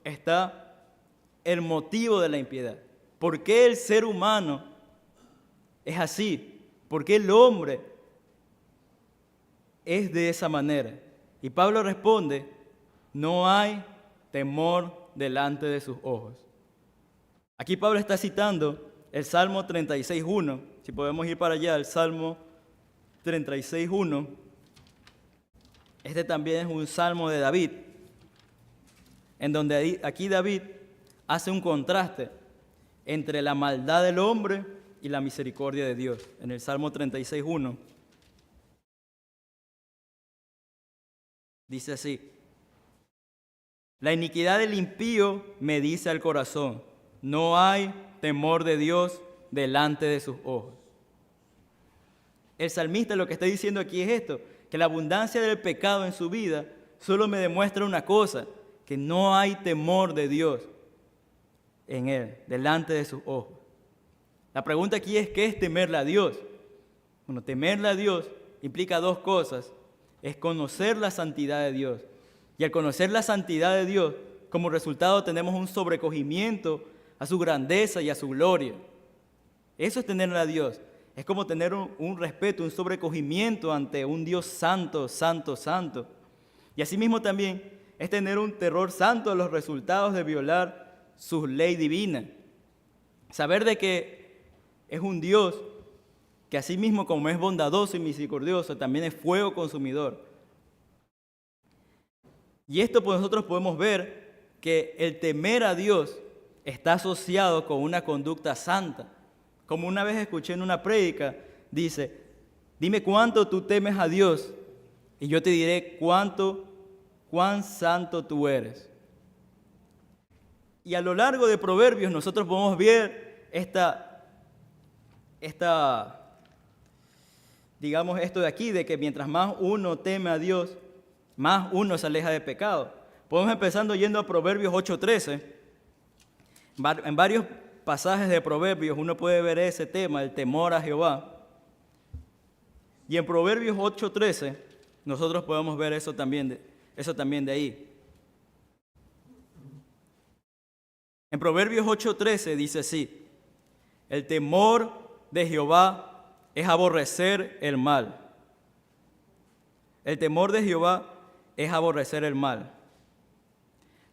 está el motivo de la impiedad. ¿Por qué el ser humano es así? ¿Por qué el hombre es de esa manera? Y Pablo responde, no hay temor delante de sus ojos. Aquí Pablo está citando el Salmo 36.1. Si podemos ir para allá, el Salmo 36.1. Este también es un salmo de David, en donde aquí David hace un contraste entre la maldad del hombre y la misericordia de Dios. En el Salmo 36.1 dice así: la iniquidad del impío me dice al corazón, no hay temor de Dios delante de sus ojos. El salmista lo que está diciendo aquí es esto, que la abundancia del pecado en su vida solo me demuestra una cosa, que no hay temor de Dios en él, delante de sus ojos. La pregunta aquí es, ¿qué es temerle a Dios? Bueno, temerle a Dios implica dos cosas, es conocer la santidad de Dios. Y al conocer la santidad de Dios, como resultado tenemos un sobrecogimiento a su grandeza y a su gloria. Eso es tenerle a Dios. Es como tener un respeto, un sobrecogimiento ante un Dios santo, santo, santo. Y asimismo también es tener un terror santo a los resultados de violar su ley divina. Saber de que es un Dios que asimismo como es bondadoso y misericordioso, también es fuego consumidor. Y esto pues nosotros podemos ver que el temer a Dios está asociado con una conducta santa. Como una vez escuché en una prédica, dice, dime cuánto tú temes a Dios y yo te diré cuán santo tú eres. Y a lo largo de Proverbios nosotros podemos ver digamos esto de aquí, de que mientras más uno teme a Dios, más uno se aleja de pecado. Podemos empezando yendo a Proverbios 8.13. En varios pasajes de Proverbios uno puede ver ese tema, el temor a Jehová. Y en Proverbios 8.13 nosotros podemos ver eso también de ahí. En Proverbios 8.13 dice así: el temor de Jehová es aborrecer el mal. El temor de Jehová es aborrecer el mal.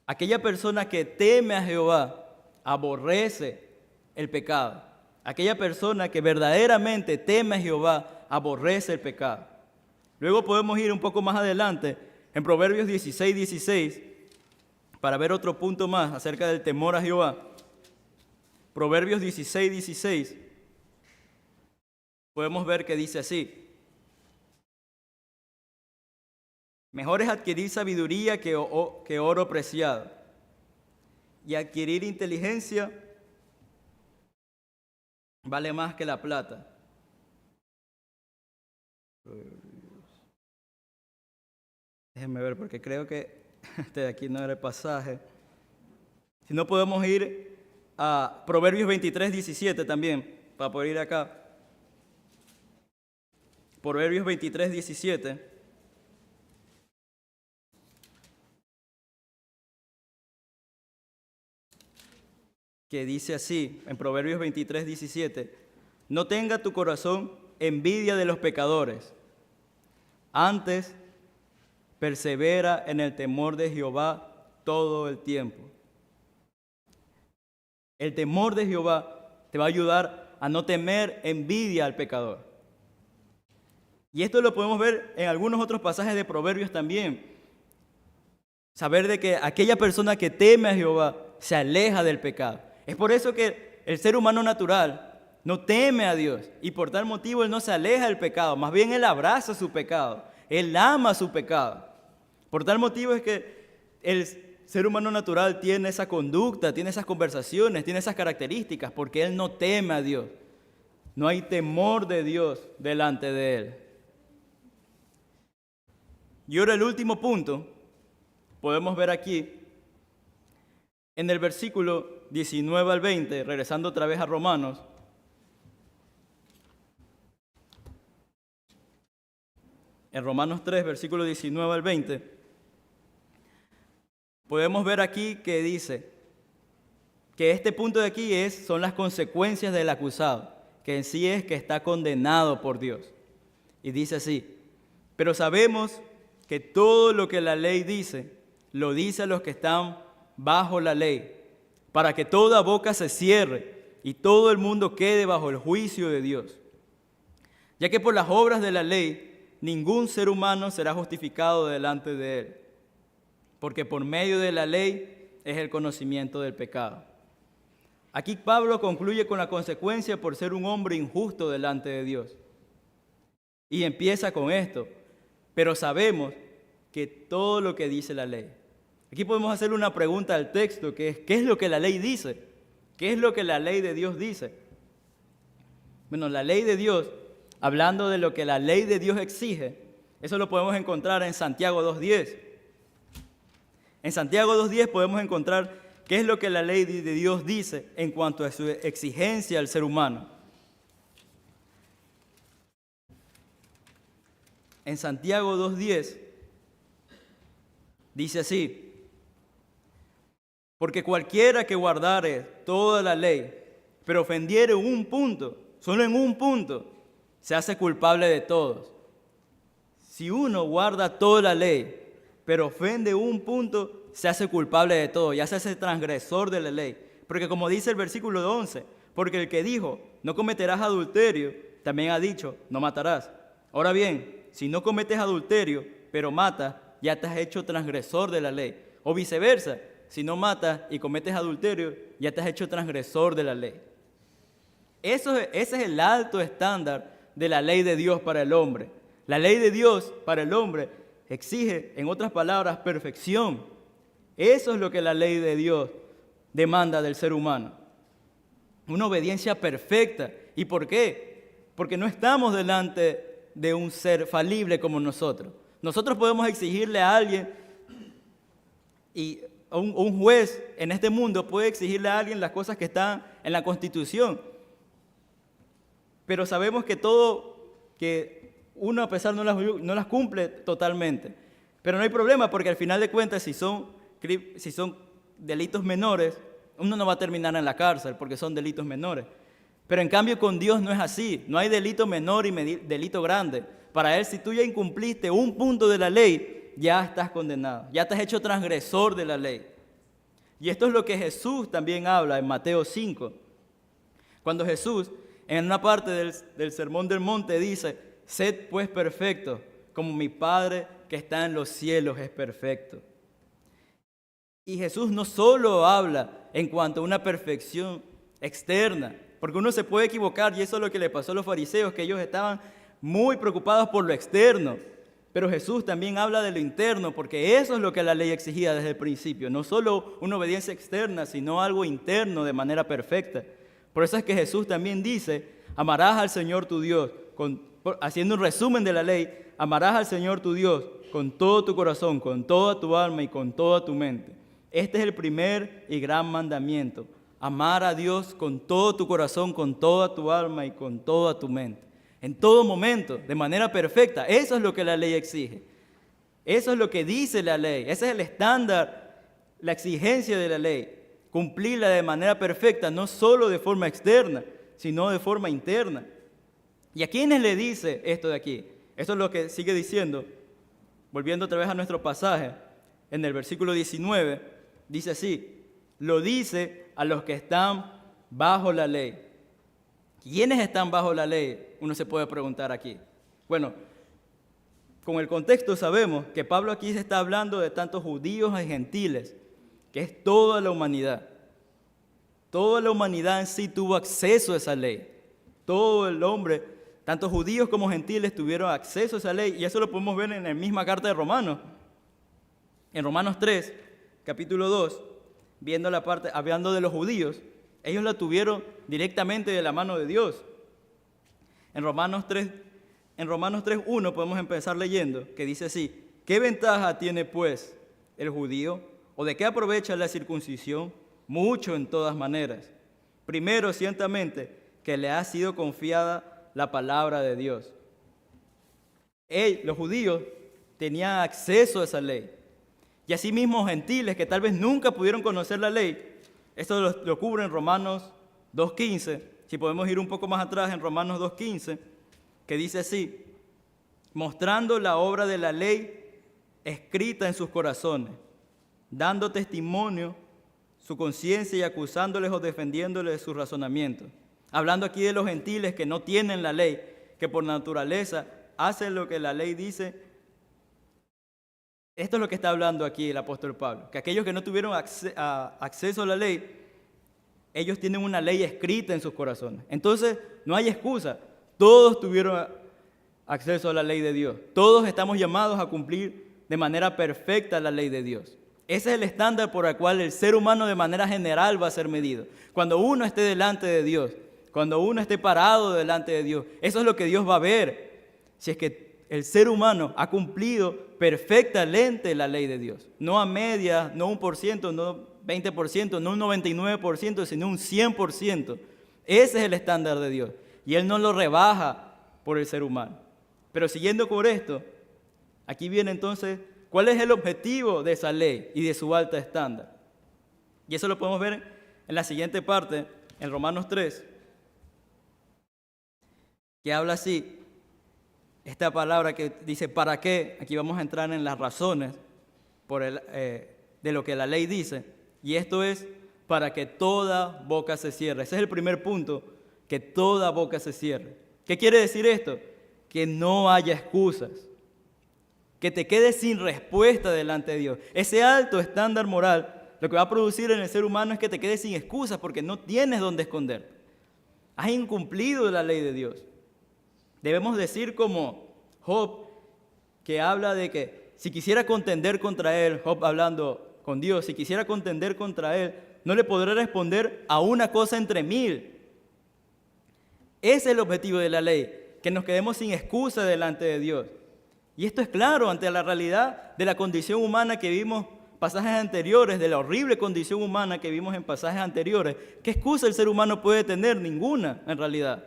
Aquella persona que teme a Jehová aborrece el pecado. Aquella persona que verdaderamente teme a Jehová aborrece el pecado. Luego podemos ir un poco más adelante en Proverbios 16:16 para ver otro punto más acerca del temor a Jehová. Proverbios 16:16 podemos ver que dice así: mejor es adquirir sabiduría que oro preciado, y adquirir inteligencia vale más que la plata. Déjenme ver porque creo que este de aquí no era el pasaje. Si no, podemos ir a Proverbios 23:17 también, para poder ir acá. Proverbios 23:17. Que dice así, en Proverbios 23:17, no tenga tu corazón envidia de los pecadores, antes persevera en el temor de Jehová todo el tiempo. El temor de Jehová te va a ayudar a no temer envidia al pecador. Y esto lo podemos ver en algunos otros pasajes de Proverbios también. Saber de que aquella persona que teme a Jehová se aleja del pecado. Es por eso que el ser humano natural no teme a Dios y por tal motivo él no se aleja del pecado, más bien él abraza su pecado, él ama su pecado. Por tal motivo es que el ser humano natural tiene esa conducta, tiene esas conversaciones, tiene esas características, porque él no teme a Dios. No hay temor de Dios delante de él. Y ahora el último punto, podemos ver aquí, en el versículo 19 al 20, regresando otra vez a Romanos, en Romanos 3, versículo 19 al 20, podemos ver aquí que dice que este punto de aquí son las consecuencias del acusado, que en sí es que está condenado por Dios. Y dice así: pero sabemos que todo lo que la ley dice, lo dice a los que están bajo la ley, para que toda boca se cierre y todo el mundo quede bajo el juicio de Dios. Ya que por las obras de la ley, ningún ser humano será justificado delante de él, porque por medio de la ley es el conocimiento del pecado. Aquí Pablo concluye con la consecuencia por ser un hombre injusto delante de Dios. Y empieza con esto: pero sabemos que todo lo que dice la ley. Aquí podemos hacerle una pregunta al texto, que es: ¿qué es lo que la ley dice? ¿Qué es lo que la ley de Dios dice? Bueno, la ley de Dios, hablando de lo que la ley de Dios exige, eso lo podemos encontrar en Santiago 2:10. En Santiago 2:10 podemos encontrar qué es lo que la ley de Dios dice en cuanto a su exigencia al ser humano. En Santiago 2:10 dice así: porque cualquiera que guardare toda la ley, pero ofendiere un punto, solo en un punto, se hace culpable de todos. Si uno guarda toda la ley, pero ofende un punto, se hace culpable de todo, ya se hace transgresor de la ley. Porque como dice el versículo 11, porque el que dijo, no cometerás adulterio, también ha dicho, no matarás. Ahora bien, si no cometes adulterio, pero matas, ya te has hecho transgresor de la ley. O viceversa, si no matas y cometes adulterio, ya te has hecho transgresor de la ley. Ese es el alto estándar de la ley de Dios para el hombre. La ley de Dios para el hombre exige, en otras palabras, perfección. Eso es lo que la ley de Dios demanda del ser humano. Una obediencia perfecta. ¿Y por qué? Porque no estamos delante de un ser falible como nosotros. Nosotros podemos exigirle a alguien, y un juez en este mundo puede exigirle a alguien las cosas que están en la Constitución. Pero sabemos que uno a pesar no las cumple totalmente. Pero no hay problema, porque al final de cuentas, si son delitos menores, uno no va a terminar en la cárcel porque son delitos menores. Pero en cambio con Dios no es así. No hay delito menor y delito grande. Para Él, si tú ya incumpliste un punto de la ley, ya estás condenado. Ya te has hecho transgresor de la ley. Y esto es lo que Jesús también habla en Mateo 5. Cuando Jesús, en una parte del Sermón del Monte, dice: sed pues perfectos, como mi Padre que está en los cielos es perfecto. Y Jesús no solo habla en cuanto a una perfección externa, porque uno se puede equivocar, y eso es lo que le pasó a los fariseos, que ellos estaban muy preocupados por lo externo. Pero Jesús también habla de lo interno, porque eso es lo que la ley exigía desde el principio. No solo una obediencia externa, sino algo interno de manera perfecta. Por eso es que Jesús también dice: amarás al Señor tu Dios, haciendo un resumen de la ley, amarás al Señor tu Dios con todo tu corazón, con toda tu alma y con toda tu mente. Este es el primer y gran mandamiento: amar a Dios con todo tu corazón, con toda tu alma y con toda tu mente. En todo momento, de manera perfecta. Eso es lo que la ley exige. Eso es lo que dice la ley. Ese es el estándar, la exigencia de la ley. Cumplirla de manera perfecta, no solo de forma externa, sino de forma interna. ¿Y a quiénes le dice esto de aquí? Esto es lo que sigue diciendo, volviendo otra vez a nuestro pasaje, en el versículo 19, dice así: lo dice a los que están bajo la ley. ¿Quiénes están bajo la ley? Uno se puede preguntar aquí. Bueno, con el contexto sabemos que Pablo aquí se está hablando de tanto judíos y gentiles, que es toda la humanidad. Toda la humanidad en sí tuvo acceso a esa ley. Todo el hombre, tanto judíos como gentiles, tuvieron acceso a esa ley, y eso lo podemos ver en la misma carta de Romanos. En Romanos 3, capítulo 2, viendo la parte, hablando de los judíos, ellos la tuvieron directamente de la mano de Dios. En Romanos 3:1 podemos empezar leyendo, que dice así: ¿qué ventaja tiene pues el judío? ¿O de qué aprovecha la circuncisión? Mucho en todas maneras. Primero, ciertamente, que le ha sido confiada la palabra de Dios. los judíos tenían acceso a esa ley. Y asimismo gentiles que tal vez nunca pudieron conocer la ley. Esto lo cubre en Romanos 2.15. Si podemos ir un poco más atrás en Romanos 2.15, que dice así: mostrando la obra de la ley escrita en sus corazones, dando testimonio su conciencia y acusándoles o defendiéndoles de sus razonamientos. Hablando aquí de los gentiles que no tienen la ley, que por naturaleza hacen lo que la ley dice. Esto es lo que está hablando aquí el apóstol Pablo, que aquellos que no tuvieron acceso a la ley, ellos tienen una ley escrita en sus corazones. Entonces, no hay excusa. Todos tuvieron acceso a la ley de Dios. Todos estamos llamados a cumplir de manera perfecta la ley de Dios. Ese es el estándar por el cual el ser humano de manera general va a ser medido. Cuando uno esté delante de Dios, cuando uno esté parado delante de Dios, eso es lo que Dios va a ver. Si es que el ser humano ha cumplido perfectamente la ley de Dios. No a media, no 1%, no 20%, no un 99%, sino un 100%. Ese es el estándar de Dios. Y Él no lo rebaja por el ser humano. Pero siguiendo por esto, aquí viene entonces, ¿cuál es el objetivo de esa ley y de su alta estándar? Y eso lo podemos ver en la siguiente parte, en Romanos 3, que habla así, esta palabra que dice ¿para qué? Aquí vamos a entrar en las razones de lo que la ley dice, y esto es para que toda boca se cierre. Ese es el primer punto, que toda boca se cierre. ¿Qué quiere decir esto? Que no haya excusas, que te quedes sin respuesta delante de Dios. Ese alto estándar moral lo que va a producir en el ser humano es que te quedes sin excusas porque no tienes dónde esconderte. Has incumplido la ley de Dios. Debemos decir como Job, que habla de que si quisiera contender contra él, Job hablando con Dios, si quisiera contender contra él, no le podré responder a una cosa entre 1000. Ese es el objetivo de la ley, que nos quedemos sin excusa delante de Dios. Y esto es claro ante la realidad de la condición humana que vimos pasajes anteriores, de la horrible condición humana que vimos en pasajes anteriores. ¿Qué excusa el ser humano puede tener? Ninguna, en realidad.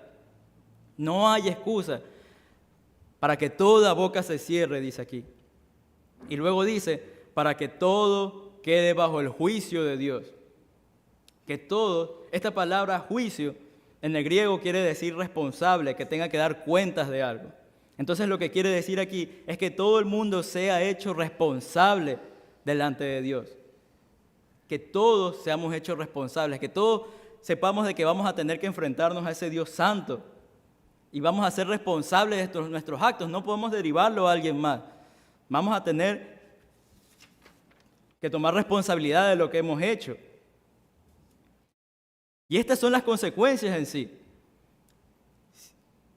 No hay excusa para que toda boca se cierre, dice aquí. Y luego dice, para que todo quede bajo el juicio de Dios. Que todo, esta palabra juicio, en el griego quiere decir responsable, que tenga que dar cuentas de algo. Entonces lo que quiere decir aquí es que todo el mundo sea hecho responsable delante de Dios. Que todos seamos hechos responsables, que todos sepamos de que vamos a tener que enfrentarnos a ese Dios santo. Y vamos a ser responsables de nuestros actos, no podemos derivarlo a alguien más. Vamos a tener que tomar responsabilidad de lo que hemos hecho. Y estas son las consecuencias en sí.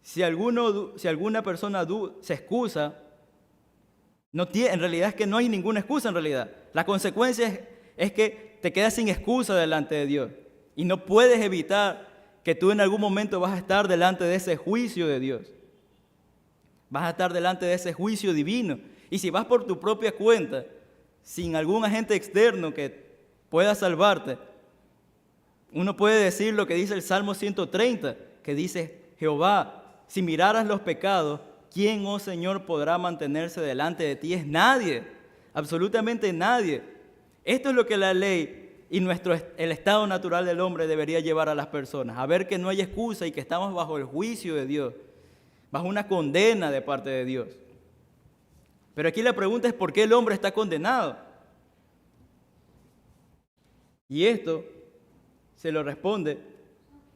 Si alguna persona se excusa, en realidad es que no hay ninguna excusa en realidad. La consecuencia es que te quedas sin excusa delante de Dios. Y no puedes evitar que tú en algún momento vas a estar delante de ese juicio de Dios. Vas a estar delante de ese juicio divino. Y si vas por tu propia cuenta, sin algún agente externo que pueda salvarte, uno puede decir lo que dice el Salmo 130, que dice, Jehová, si miraras los pecados, ¿quién, oh Señor, podrá mantenerse delante de ti? Es nadie, absolutamente nadie. Esto es lo que la ley y el estado natural del hombre debería llevar a las personas, a ver que no hay excusa y que estamos bajo el juicio de Dios, bajo una condena de parte de Dios. Pero aquí la pregunta es ¿por qué el hombre está condenado? Y esto se lo responde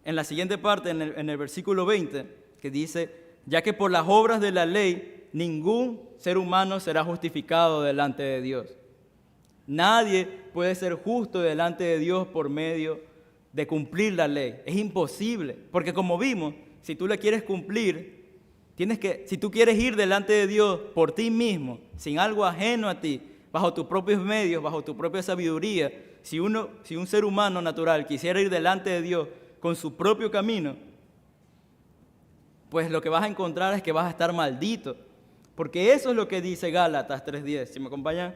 en la siguiente parte, en el versículo 20, que dice, ya que por las obras de la ley ningún ser humano será justificado delante de Dios. Nadie puede ser justo delante de Dios por medio de cumplir la ley. Es imposible, porque como vimos, si tú la quieres cumplir, si tú quieres ir delante de Dios por ti mismo, sin algo ajeno a ti, bajo tus propios medios, bajo tu propia sabiduría, si un ser humano natural quisiera ir delante de Dios con su propio camino, pues lo que vas a encontrar es que vas a estar maldito, porque eso es lo que dice Gálatas 3:10. Si me acompañan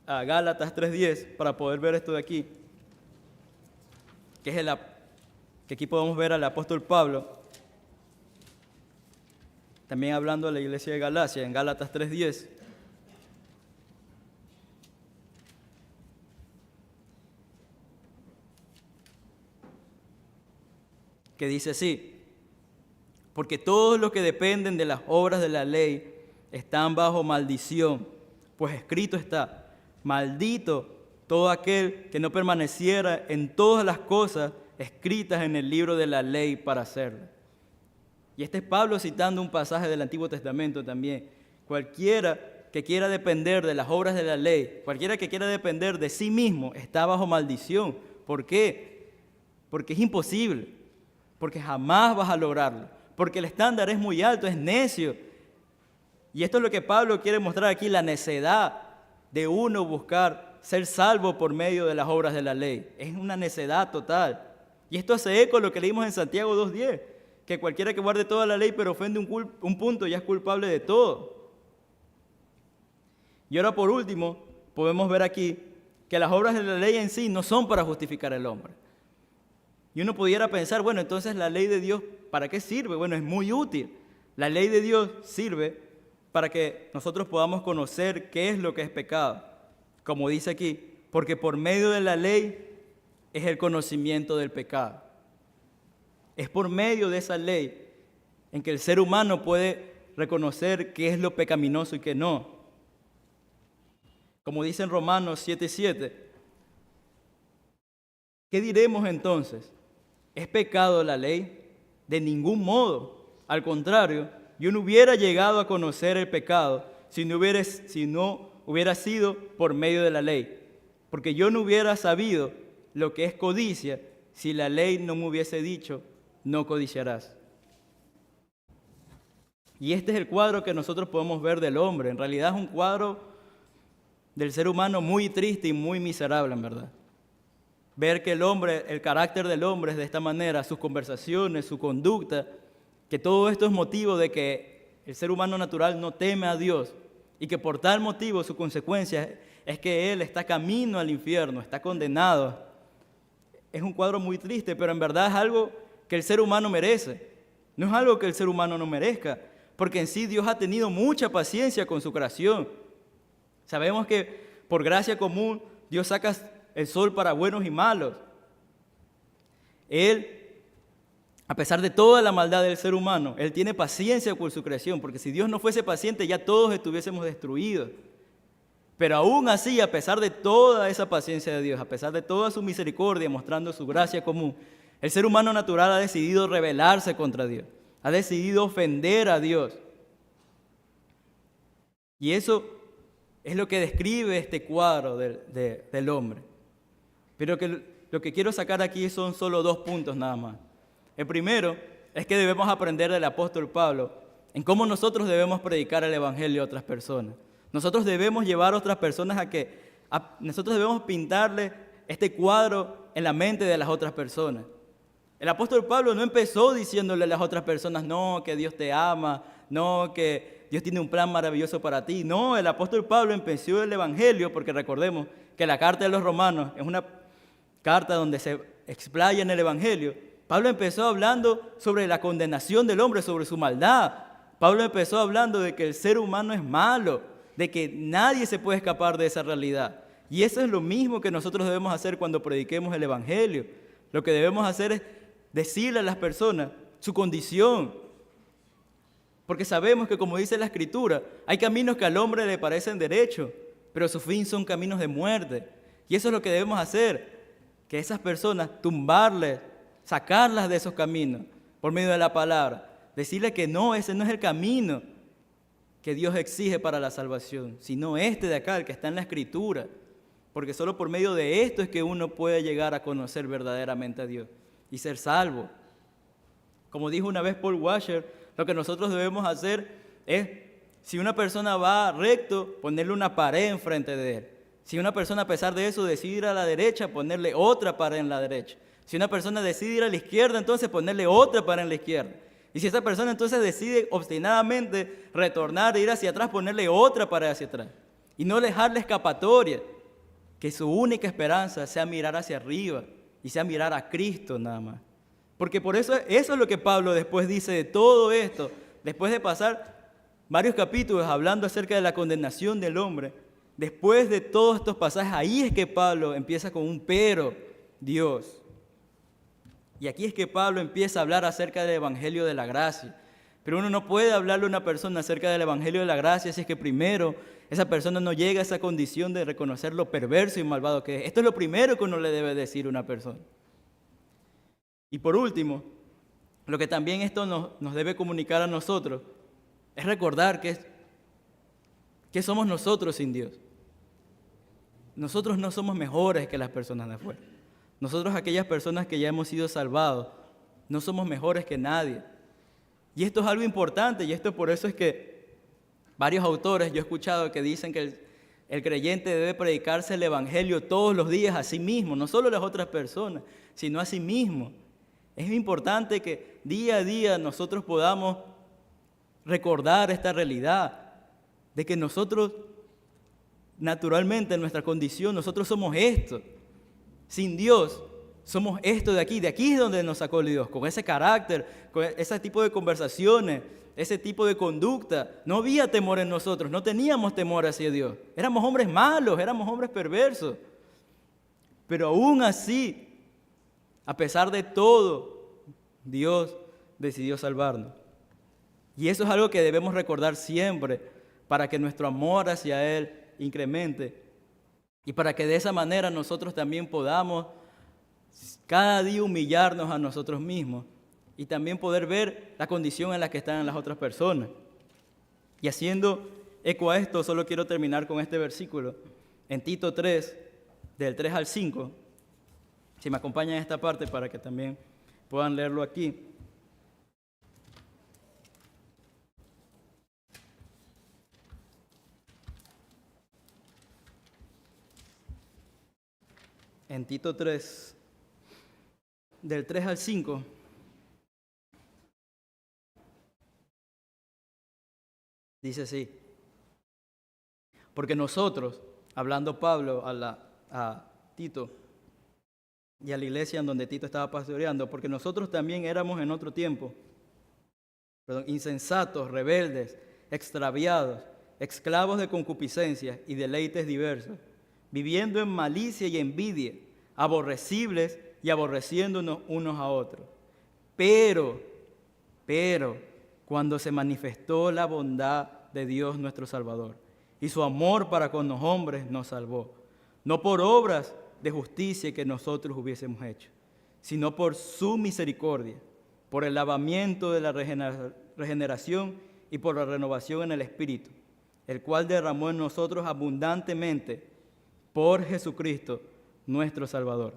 a Gálatas 3:10 para poder ver esto de aquí, que aquí podemos ver al apóstol Pablo, también hablando a la iglesia de Galacia, en Gálatas 3:10. Que dice así: porque todos los que dependen de las obras de la ley están bajo maldición, pues escrito está: maldito todo aquel que no permaneciera en todas las cosas escritas en el libro de la ley para hacerlo. Y este es Pablo citando un pasaje del Antiguo Testamento también. Cualquiera que quiera depender de las obras de la ley, cualquiera que quiera depender de sí mismo, está bajo maldición. ¿Por qué? Porque es imposible, porque jamás vas a lograrlo, porque el estándar es muy alto, es necio. Y esto es lo que Pablo quiere mostrar aquí, la necedad de uno buscar ser salvo por medio de las obras de la ley. Es una necedad total. Y esto hace eco a lo que leímos en Santiago 2:10, que cualquiera que guarde toda la ley pero ofende un punto ya es culpable de todo. Y ahora por último, podemos ver aquí que las obras de la ley en sí no son para justificar al hombre. Y uno pudiera pensar, bueno, entonces la ley de Dios, ¿para qué sirve? Bueno, es muy útil. La ley de Dios sirve para que nosotros podamos conocer qué es lo que es pecado. Como dice aquí, porque por medio de la ley es el conocimiento del pecado. Es por medio de esa ley en que el ser humano puede reconocer qué es lo pecaminoso y qué no. Como dice en Romanos 7:7, ¿qué diremos entonces? ¿Es pecado la ley? De ningún modo. Al contrario, yo no hubiera llegado a conocer el pecado si no hubiera sido por medio de la ley. Porque yo no hubiera sabido lo que es codicia si la ley no me hubiese dicho, no codiciarás. Y este es el cuadro que nosotros podemos ver del hombre. En realidad es un cuadro del ser humano muy triste y muy miserable, en verdad. Ver que el carácter del hombre es de esta manera, sus conversaciones, su conducta, que todo esto es motivo de que el ser humano natural no teme a Dios y que por tal motivo su consecuencia es que él está camino al infierno, está condenado. Es un cuadro muy triste, pero en verdad es algo que el ser humano merece. No es algo que el ser humano no merezca, porque en sí Dios ha tenido mucha paciencia con su creación. Sabemos que por gracia común Dios saca el sol para buenos y malos. Él, a pesar de toda la maldad del ser humano, Él tiene paciencia con su creación, porque si Dios no fuese paciente ya todos estuviésemos destruidos. Pero aún así, a pesar de toda esa paciencia de Dios, a pesar de toda su misericordia mostrando su gracia común, el ser humano natural ha decidido rebelarse contra Dios, ha decidido ofender a Dios. Y eso es lo que describe este cuadro del hombre. Pero lo que quiero sacar aquí son solo 2 puntos nada más. El primero es que debemos aprender del apóstol Pablo en cómo nosotros debemos predicar el evangelio a otras personas. Nosotros debemos llevar a otras personas nosotros debemos pintarle este cuadro en la mente de las otras personas. El apóstol Pablo no empezó diciéndole a las otras personas, no, que Dios te ama, no, que Dios tiene un plan maravilloso para ti. No, el apóstol Pablo empezó el evangelio, porque recordemos que la carta de los romanos es una carta donde se explaya en el evangelio. Pablo empezó hablando sobre la condenación del hombre, sobre su maldad. Pablo empezó hablando de que el ser humano es malo, de que nadie se puede escapar de esa realidad. Y eso es lo mismo que nosotros debemos hacer cuando prediquemos el evangelio. Lo que debemos hacer es decirle a las personas su condición. Porque sabemos que, como dice la Escritura, hay caminos que al hombre le parecen derechos, pero su fin son caminos de muerte. Y eso es lo que debemos hacer, que esas personas, tumbarles, sacarlas de esos caminos por medio de la palabra. Decirles que no, ese no es el camino que Dios exige para la salvación, sino este de acá, el que está en la Escritura. Porque solo por medio de esto es que uno puede llegar a conocer verdaderamente a Dios y ser salvo. Como dijo una vez Paul Washer, lo que nosotros debemos hacer es, si una persona va recto, ponerle una pared enfrente de él. Si una persona, a pesar de eso, decide ir a la derecha, ponerle otra pared en la derecha. Si una persona decide ir a la izquierda, entonces ponerle otra pared en la izquierda. Y si esa persona entonces decide obstinadamente retornar e ir hacia atrás, ponerle otra pared hacia atrás. Y no dejarle escapatoria, que su única esperanza sea mirar hacia arriba y sea mirar a Cristo nada más. Porque por eso es lo que Pablo después dice de todo esto, después de pasar varios capítulos hablando acerca de la condenación del hombre, después de todos estos pasajes, ahí es que Pablo empieza con un pero, Dios. Y aquí es que Pablo empieza a hablar acerca del Evangelio de la gracia. Pero uno no puede hablarle a una persona acerca del Evangelio de la gracia si es que primero esa persona no llega a esa condición de reconocer lo perverso y malvado que es. Esto es lo primero que uno le debe decir a una persona. Y por último, lo que también esto nos debe comunicar a nosotros es recordar que somos nosotros sin Dios. Nosotros no somos mejores que las personas de afuera. Nosotros, aquellas personas que ya hemos sido salvados, no somos mejores que nadie. Y esto es algo importante, y esto por eso es que varios autores yo he escuchado que dicen que el creyente debe predicarse el Evangelio todos los días a sí mismo, no solo a las otras personas, sino a sí mismo. Es importante que día a día nosotros podamos recordar esta realidad de que nosotros, naturalmente, en nuestra condición, nosotros somos esto. Sin Dios, somos esto de aquí. De aquí es donde nos sacó Dios, con ese carácter, con ese tipo de conversaciones, ese tipo de conducta. No había temor en nosotros, no teníamos temor hacia Dios. Éramos hombres malos, éramos hombres perversos. Pero aún así, a pesar de todo, Dios decidió salvarnos. Y eso es algo que debemos recordar siempre para que nuestro amor hacia Él incremente y para que de esa manera nosotros también podamos cada día humillarnos a nosotros mismos y también poder ver la condición en la que están las otras personas. Y haciendo eco a esto, solo quiero terminar con este versículo en Tito 3, del 3 al 5. Si me acompañan en esta parte para que también puedan leerlo aquí. En Tito 3, del 3 al 5, dice así: porque nosotros, hablando Pablo a Tito y a la iglesia en donde Tito estaba pastoreando, porque nosotros también éramos en otro tiempo, insensatos, rebeldes, extraviados, esclavos de concupiscencias y deleites diversos, viviendo en malicia y envidia, aborrecibles y aborreciéndonos unos a otros. Pero, cuando se manifestó la bondad de Dios nuestro Salvador y su amor para con los hombres, nos salvó, no por obras de justicia que nosotros hubiésemos hecho, sino por su misericordia, por el lavamiento de la regeneración y por la renovación en el Espíritu, el cual derramó en nosotros abundantemente por Jesucristo, nuestro Salvador.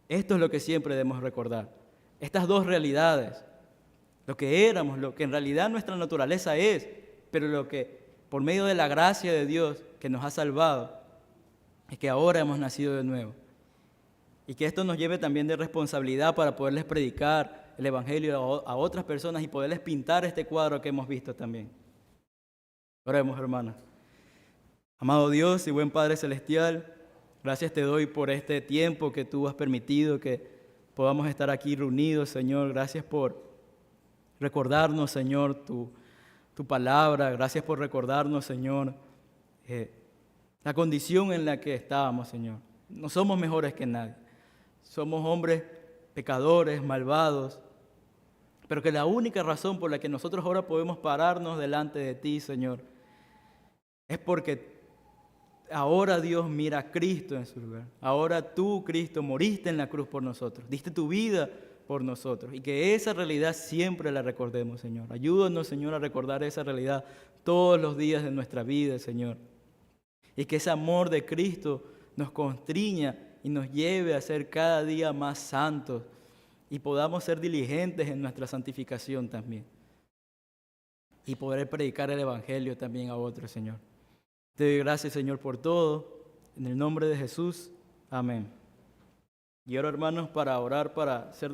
Esto es lo que siempre debemos recordar. Estas dos realidades, lo que éramos, lo que en realidad nuestra naturaleza es, pero lo que por medio de la gracia de Dios que nos ha salvado, es que ahora hemos nacido de nuevo. Y que esto nos lleve también de responsabilidad para poderles predicar el Evangelio a otras personas y poderles pintar este cuadro que hemos visto también. Oremos, hermanos. Amado Dios y buen Padre Celestial, gracias te doy por este tiempo que tú has permitido que podamos estar aquí reunidos, Señor. Gracias por recordarnos, Señor, tu palabra. Gracias por recordarnos, Señor, la condición en la que estábamos, Señor. No somos mejores que nadie. Somos hombres pecadores, malvados, pero que la única razón por la que nosotros ahora podemos pararnos delante de ti, Señor, es porque ahora Dios mira a Cristo en su lugar. Ahora tú, Cristo, moriste en la cruz por nosotros. Diste tu vida por nosotros. Y que esa realidad siempre la recordemos, Señor. Ayúdanos, Señor, a recordar esa realidad todos los días de nuestra vida, Señor. Y que ese amor de Cristo nos constriña y nos lleve a ser cada día más santos y podamos ser diligentes en nuestra santificación también. Y poder predicar el Evangelio también a otros, Señor. Te doy gracias, Señor, por todo. En el nombre de Jesús. Amén. Y ahora, hermanos, para orar, para ser